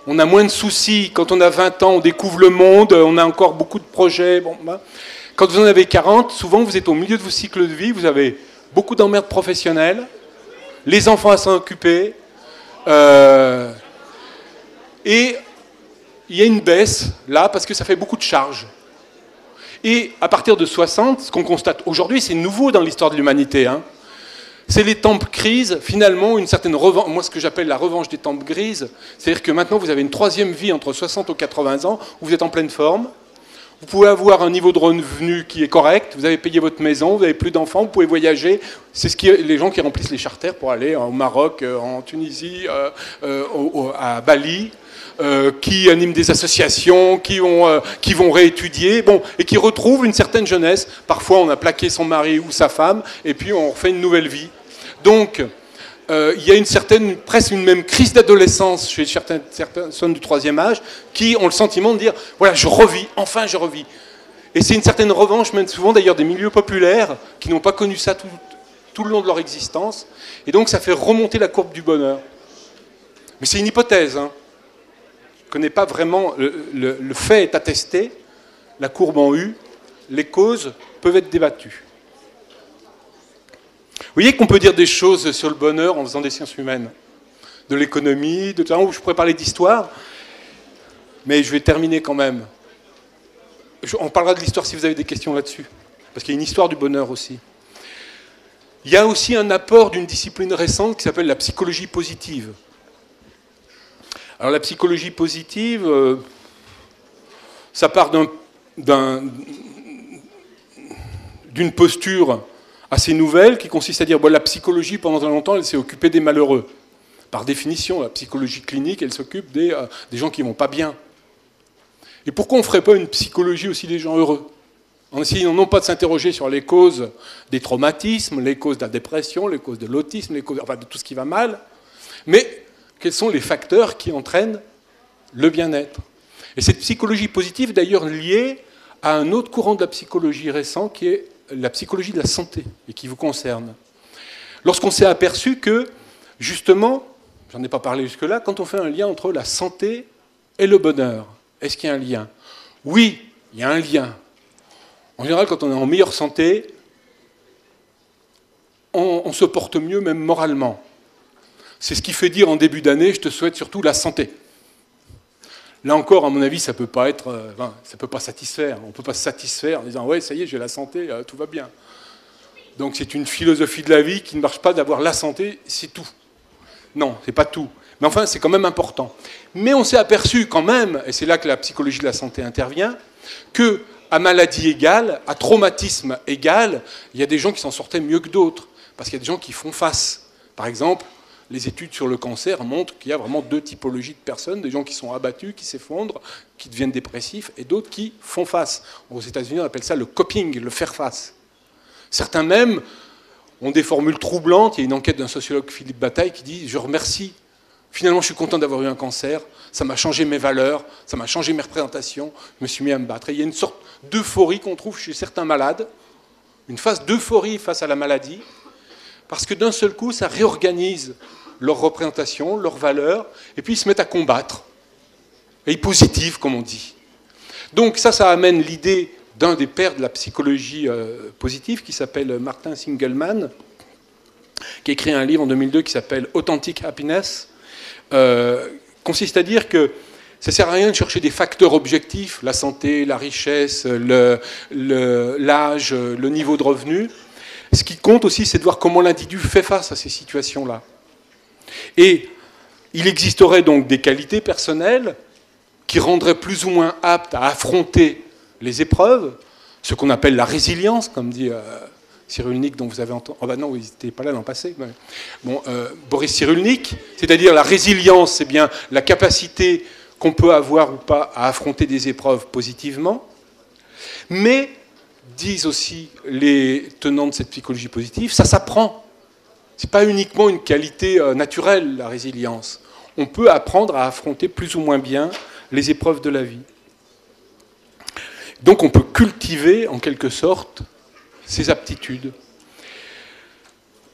On a moins de soucis. Quand on a 20 ans, on découvre le monde, on a encore beaucoup de projets. Bon, ben. Quand vous en avez 40, souvent vous êtes au milieu de vos cycles de vie, vous avez beaucoup d'emmerdes professionnelles, les enfants à s'en occuper, et il y a une baisse là parce que ça fait beaucoup de charges. Et à partir de 60, ce qu'on constate aujourd'hui, c'est nouveau dans l'histoire de l'humanité, hein, c'est les tempes crises, finalement, une certaine revanche, moi ce que j'appelle la revanche des tempes grises, c'est-à-dire que maintenant vous avez une troisième vie entre 60 et 80 ans, où vous êtes en pleine forme, vous pouvez avoir un niveau de revenu qui est correct, vous avez payé votre maison, vous n'avez plus d'enfants, vous pouvez voyager, c'est les gens qui remplissent les charters pour aller au Maroc, en Tunisie, à Bali, qui animent des associations, qui vont réétudier, bon, et qui retrouvent une certaine jeunesse. Parfois on a plaqué son mari ou sa femme, et puis on refait une nouvelle vie. Donc, il y a une certaine, presque une même crise d'adolescence chez certaines personnes du troisième âge qui ont le sentiment de dire « voilà, je revis, enfin je revis ». Et c'est une certaine revanche, même souvent d'ailleurs des milieux populaires qui n'ont pas connu ça tout le long de leur existence. Et donc ça fait remonter la courbe du bonheur. Mais c'est une hypothèse, hein. Je ne connais pas vraiment, le fait est attesté, la courbe en U, les causes peuvent être débattues. Vous voyez qu'on peut dire des choses sur le bonheur en faisant des sciences humaines, de l'économie, de tout. Je pourrais parler d'histoire, mais je vais terminer quand même. On parlera de l'histoire si vous avez des questions là-dessus, parce qu'il y a une histoire du bonheur aussi. Il y a aussi un apport d'une discipline récente qui s'appelle la psychologie positive. Alors la psychologie positive, ça part d'une posture assez nouvelle qui consiste à dire bon, la psychologie pendant longtemps elle s'est occupée des malheureux. Par définition, la psychologie clinique elle s'occupe des gens qui ne vont pas bien. Et pourquoi on ne ferait pas une psychologie aussi des gens heureux? En essayant non pas de s'interroger sur les causes des traumatismes, les causes de la dépression, les causes de l'autisme, les causes de tout ce qui va mal, mais quels sont les facteurs qui entraînent le bien-être. Et cette psychologie positive d'ailleurs liée à un autre courant de la psychologie récent qui est la psychologie de la santé, et qui vous concerne. Lorsqu'on s'est aperçu que, justement, j'en ai pas parlé jusque-là, quand on fait un lien entre la santé et le bonheur, est-ce qu'il y a un lien? Oui, il y a un lien. En général, quand on est en meilleure santé, on se porte mieux, même moralement. C'est ce qui fait dire en début d'année, je te souhaite surtout la santé. Là encore, à mon avis, ça peut pas satisfaire. On ne peut pas se satisfaire en disant « ouais, ça y est, j'ai la santé, tout va bien ». Donc c'est une philosophie de la vie qui ne marche pas d'avoir la santé, c'est tout. Non, c'est pas tout. Mais enfin, c'est quand même important. Mais on s'est aperçu quand même, et c'est là que la psychologie de la santé intervient, qu'à maladie égale, à traumatisme égal, il y a des gens qui s'en sortaient mieux que d'autres. Parce qu'il y a des gens qui font face. Par exemple, les études sur le cancer montrent qu'il y a vraiment deux typologies de personnes, des gens qui sont abattus, qui s'effondrent, qui deviennent dépressifs, et d'autres qui font face. Aux États-Unis, on appelle ça le coping, le faire face. Certains même ont des formules troublantes. Il y a une enquête d'un sociologue, Philippe Bataille, qui dit « Je remercie, finalement je suis content d'avoir eu un cancer, ça m'a changé mes valeurs, ça m'a changé mes représentations, je me suis mis à me battre ». Et il y a une sorte d'euphorie qu'on trouve chez certains malades, une phase d'euphorie face à la maladie, parce que d'un seul coup, ça réorganise leurs représentations, leurs valeurs, et puis ils se mettent à combattre. Et positif, comme on dit. Donc ça amène l'idée d'un des pères de la psychologie positive, qui s'appelle Martin Singelman, qui a écrit un livre en 2002 qui s'appelle « Authentic Happiness », consiste à dire que ça ne sert à rien de chercher des facteurs objectifs, la santé, la richesse, l'âge, le niveau de revenu. Ce qui compte aussi, c'est de voir comment l'individu fait face à ces situations-là. Et il existerait donc des qualités personnelles qui rendraient plus ou moins aptes à affronter les épreuves, ce qu'on appelle la résilience, comme dit Cyrulnik, dont vous avez entendu... Oh ben non, vous n'étiez pas là l'an passé. Mais... Bon, Boris Cyrulnik, c'est-à-dire la résilience, c'est bien la capacité qu'on peut avoir ou pas à affronter des épreuves positivement, mais, disent aussi les tenants de cette psychologie positive, ça s'apprend. Ce n'est pas uniquement une qualité naturelle, la résilience. On peut apprendre à affronter plus ou moins bien les épreuves de la vie. Donc on peut cultiver, en quelque sorte, ses aptitudes.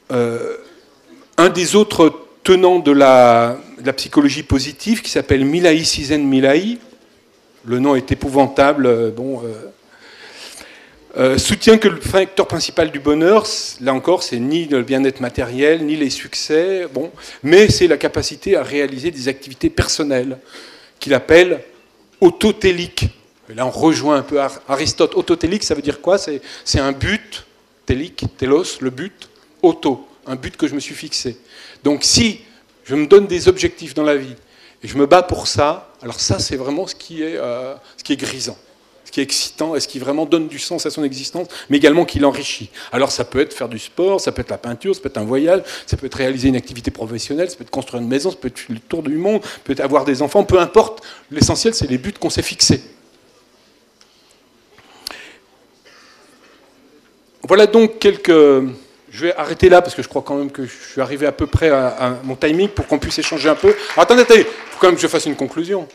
Un des autres tenants de la psychologie positive, qui s'appelle Milahi Csikszentmihalyi, le nom est épouvantable, soutient que le facteur principal du bonheur, là encore, c'est ni le bien-être matériel, ni les succès, mais c'est la capacité à réaliser des activités personnelles, qu'il appelle autotéliques. Et là, on rejoint un peu Aristote. Autotélique, ça veut dire quoi? C'est un but, télique, télos, le but, auto, un but que je me suis fixé. Donc si je me donne des objectifs dans la vie et je me bats pour ça, alors ça, c'est vraiment ce qui est grisant, ce qui est excitant et ce qui vraiment donne du sens à son existence, mais également qui l'enrichit. Alors ça peut être faire du sport, ça peut être la peinture, ça peut être un voyage, ça peut être réaliser une activité professionnelle, ça peut être construire une maison, ça peut être le tour du monde, ça peut être avoir des enfants, peu importe. L'essentiel, c'est les buts qu'on s'est fixés. Voilà donc quelques... Je vais arrêter là parce que je crois quand même que je suis arrivé à peu près à mon timing pour qu'on puisse échanger un peu. Alors, attendez, il faut quand même que je fasse une conclusion.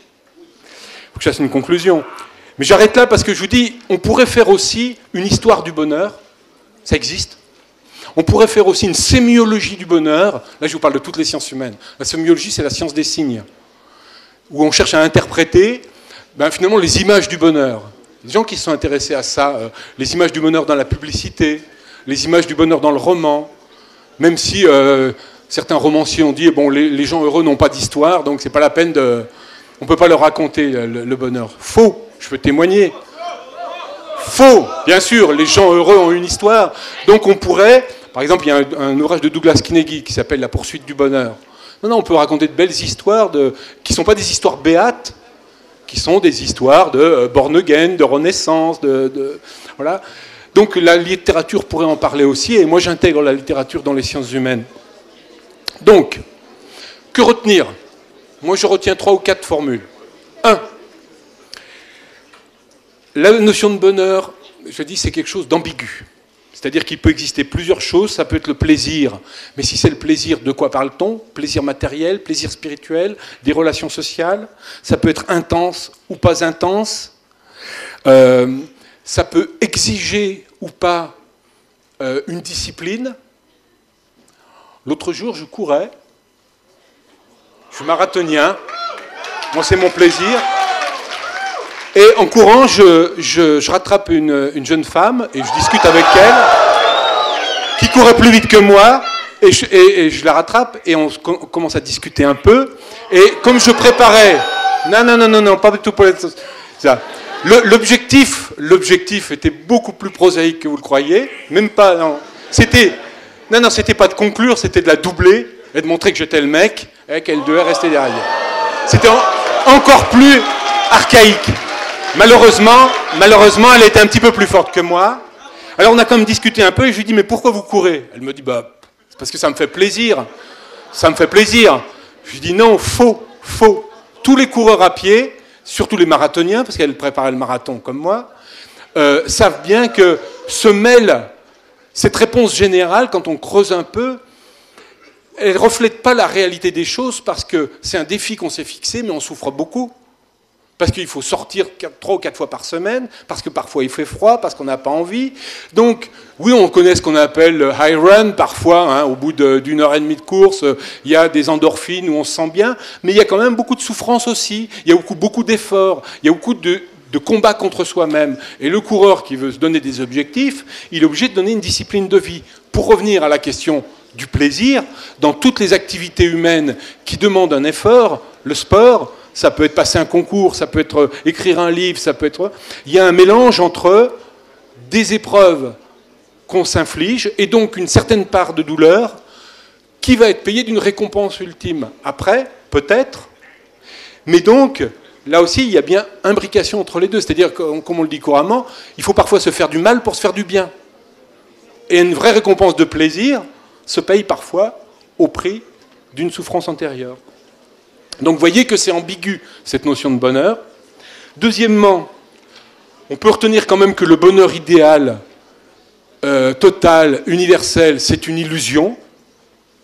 Mais j'arrête là parce que je vous dis, on pourrait faire aussi une histoire du bonheur. Ça existe. On pourrait faire aussi une sémiologie du bonheur. Là, je vous parle de toutes les sciences humaines. La sémiologie, c'est la science des signes, où on cherche à interpréter finalement les images du bonheur. Les gens qui sont intéressés à ça, les images du bonheur dans la publicité, les images du bonheur dans le roman, même si certains romanciers ont dit les gens heureux n'ont pas d'histoire, donc c'est pas la peine de... On ne peut pas leur raconter le bonheur. Faux, je peux témoigner. Faux, bien sûr, les gens heureux ont une histoire. Donc on pourrait, par exemple, il y a un ouvrage de Douglas Carnegie qui s'appelle La poursuite du bonheur. Non, on peut raconter de belles histoires qui ne sont pas des histoires béates, qui sont des histoires de born again, de renaissance, voilà. Donc la littérature pourrait en parler aussi, et moi j'intègre la littérature dans les sciences humaines. Donc, que retenir? Moi je retiens 3 ou 4 formules. 1. La notion de bonheur, je dis, c'est quelque chose d'ambigu. C'est-à-dire qu'il peut exister plusieurs choses, ça peut être le plaisir. Mais si c'est le plaisir, de quoi parle-t-on? Plaisir matériel, plaisir spirituel, des relations sociales. Ça peut être intense ou pas intense. Ça peut exiger ou pas une discipline. L'autre jour, je courais. Je suis marathonien. Moi, c'est mon plaisir. Et en courant, je rattrape une jeune femme et je discute avec elle, qui courait plus vite que moi, et je la rattrape et on commence à discuter un peu. Et comme je préparais... Non, pas du tout pour ça. L'objectif était beaucoup plus prosaïque que vous le croyez. Même pas... Non, c'était pas de conclure, c'était de la doubler et de montrer que j'étais le mec et qu'elle devait rester derrière. C'était encore plus archaïque. Malheureusement, elle était un petit peu plus forte que moi. Alors on a quand même discuté un peu et je lui dis mais pourquoi vous courez? Elle me dit c'est parce que ça me fait plaisir. Ça me fait plaisir. Je lui dis non, faux. Tous les coureurs à pied, surtout les marathoniens, parce qu'elle préparait le marathon comme moi, savent bien que se mêle cette réponse générale, quand on creuse un peu, elle ne reflète pas la réalité des choses parce que c'est un défi qu'on s'est fixé, mais on souffre beaucoup. Parce qu'il faut sortir 3 ou 4 fois par semaine, parce que parfois il fait froid, parce qu'on n'a pas envie. Donc, oui, on connaît ce qu'on appelle le high run, parfois, au bout d'une heure et demie de course, il y a des endorphines où on se sent bien, mais il y a quand même beaucoup de souffrance aussi, il y a beaucoup d'efforts, il y a beaucoup de combats contre soi-même. Et le coureur qui veut se donner des objectifs, il est obligé de donner une discipline de vie. Pour revenir à la question du plaisir, dans toutes les activités humaines qui demandent un effort, le sport... Ça peut être passer un concours, ça peut être écrire un livre, ça peut être... Il y a un mélange entre des épreuves qu'on s'inflige et donc une certaine part de douleur qui va être payée d'une récompense ultime. Après, peut-être, mais donc, là aussi, il y a bien imbrication entre les deux. C'est-à-dire, comme on le dit couramment, il faut parfois se faire du mal pour se faire du bien. Et une vraie récompense de plaisir se paye parfois au prix d'une souffrance antérieure. Donc vous voyez que c'est ambigu, cette notion de bonheur. Deuxièmement, on peut retenir quand même que le bonheur idéal, total, universel, c'est une illusion.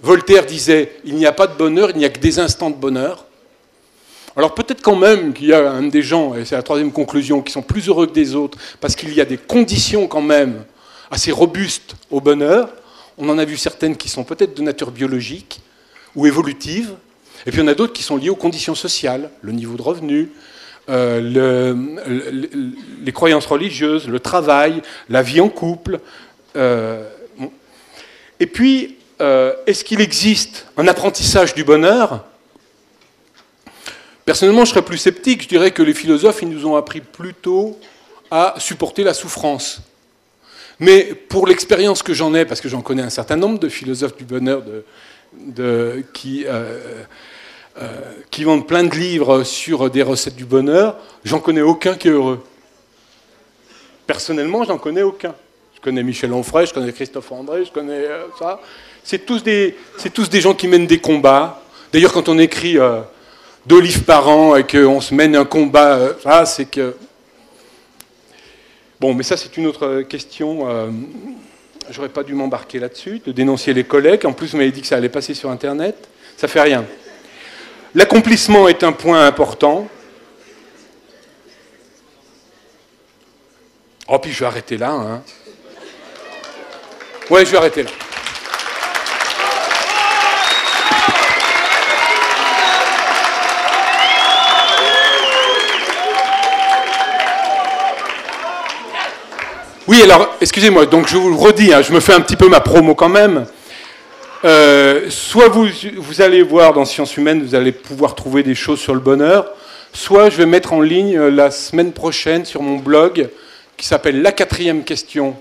Voltaire disait « il n'y a pas de bonheur, il n'y a que des instants de bonheur ». Alors peut-être quand même qu'il y a des gens, et c'est la troisième conclusion, qui sont plus heureux que des autres, parce qu'il y a des conditions quand même assez robustes au bonheur. On en a vu certaines qui sont peut-être de nature biologique ou évolutive. Et puis il y en a d'autres qui sont liées aux conditions sociales, le niveau de revenu, les croyances religieuses, le travail, la vie en couple. Et puis, est-ce qu'il existe un apprentissage du bonheur ? Personnellement, je serais plus sceptique. Je dirais que les philosophes, ils nous ont appris plutôt à supporter la souffrance. Mais pour l'expérience que j'en ai, parce que j'en connais un certain nombre de philosophes du bonheur qui vendent plein de livres sur des recettes du bonheur, j'en connais aucun qui est heureux. Personnellement, j'en connais aucun. Je connais Michel Onfray, je connais Christophe André, je connais ça. C'est tous des gens qui mènent des combats. D'ailleurs, quand on écrit 2 livres par an et qu'on se mène un combat, c'est que... Bon, mais ça, c'est une autre question. J'aurais pas dû m'embarquer là-dessus, de dénoncer les collègues. En plus, vous m'avez dit que ça allait passer sur Internet. Ça fait rien. L'accomplissement est un point important. Oh, puis je vais arrêter là. Hein. Ouais, je vais arrêter là. Oui, alors, excusez-moi, donc je vous le redis, hein, je me fais un petit peu ma promo quand même. Soit vous allez voir dans Sciences Humaines, vous allez pouvoir trouver des choses sur le bonheur, soit je vais mettre en ligne la semaine prochaine sur mon blog, qui s'appelle La 4e question,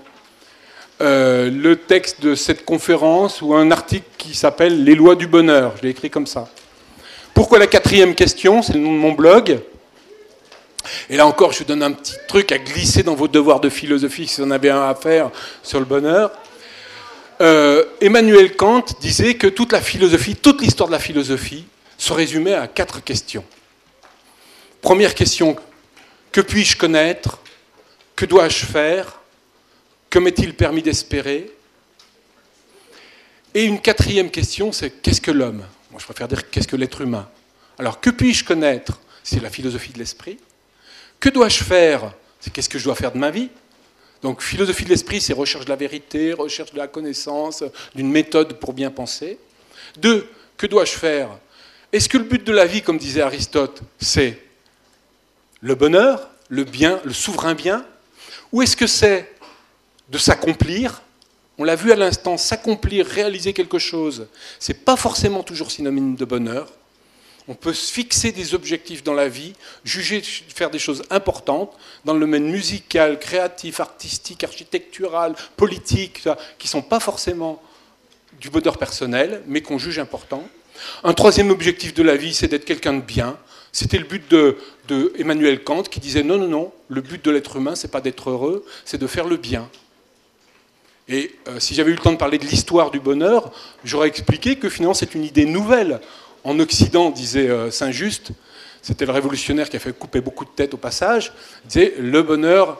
le texte de cette conférence ou un article qui s'appelle Les lois du bonheur. Je l'ai écrit comme ça. Pourquoi la 4e question ? C'est le nom de mon blog. Et là encore, je vous donne un petit truc à glisser dans vos devoirs de philosophie si vous en avez un à faire sur le bonheur. Emmanuel Kant disait que toute la philosophie, toute l'histoire de la philosophie se résumait à 4 questions. Première question, que puis-je connaître ? Que dois-je faire ? Que m'est-il permis d'espérer ? Et une 4e question, c'est qu'est-ce que l'homme ? Moi, je préfère dire qu'est-ce que l'être humain ? Alors, que puis-je connaître ? C'est la philosophie de l'esprit. Que dois-je faire ? C'est qu'est-ce que je dois faire de ma vie ? Donc, philosophie de l'esprit, c'est recherche de la vérité, recherche de la connaissance, d'une méthode pour bien penser. 2, que dois-je faire ? Est-ce que le but de la vie, comme disait Aristote, c'est le bonheur, le bien, le souverain bien ? Ou est-ce que c'est de s'accomplir ? On l'a vu à l'instant, s'accomplir, réaliser quelque chose, ce n'est pas forcément toujours synonyme de bonheur. On peut se fixer des objectifs dans la vie, juger faire des choses importantes dans le domaine musical, créatif, artistique, architectural, politique, qui ne sont pas forcément du bonheur personnel, mais qu'on juge important. Un 3e objectif de la vie, c'est d'être quelqu'un de bien. C'était le but de Emmanuel Kant qui disait non, non, non, le but de l'être humain, ce n'est pas d'être heureux, c'est de faire le bien. Et si j'avais eu le temps de parler de l'histoire du bonheur, j'aurais expliqué que finalement c'est une idée nouvelle. En Occident, disait Saint-Just, c'était le révolutionnaire qui a fait couper beaucoup de têtes au passage, il disait le bonheur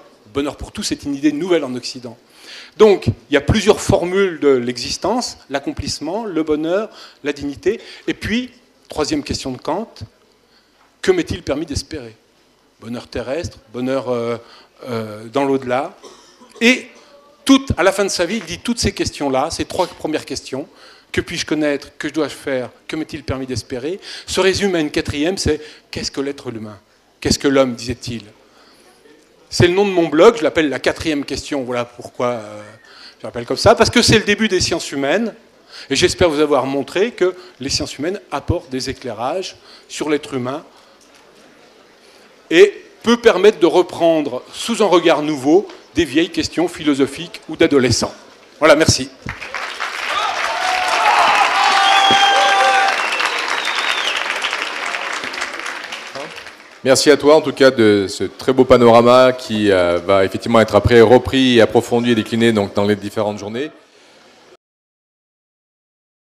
pour tous, c'est une idée nouvelle en Occident. Donc, il y a plusieurs formules de l'existence, l'accomplissement, le bonheur, la dignité, et puis, 3e question de Kant, que m'est-il permis d'espérer ? Bonheur terrestre, bonheur dans l'au-delà, et à la fin de sa vie, il dit toutes ces questions-là, ces 3 premières questions, que puis-je connaître, que dois-je faire, que m'est-il permis d'espérer, se résume à une 4e, c'est qu'est-ce que l'être humain ? Qu'est-ce que l'homme, disait-il ? C'est le nom de mon blog, je l'appelle la 4e question, voilà pourquoi je l'appelle comme ça, parce que c'est le début des sciences humaines, et j'espère vous avoir montré que les sciences humaines apportent des éclairages sur l'être humain, et peut permettre de reprendre sous un regard nouveau des vieilles questions philosophiques ou d'adolescents. Voilà, merci. Merci à toi, en tout cas, de ce très beau panorama qui va effectivement être après repris, approfondi et décliné donc, dans les différentes journées.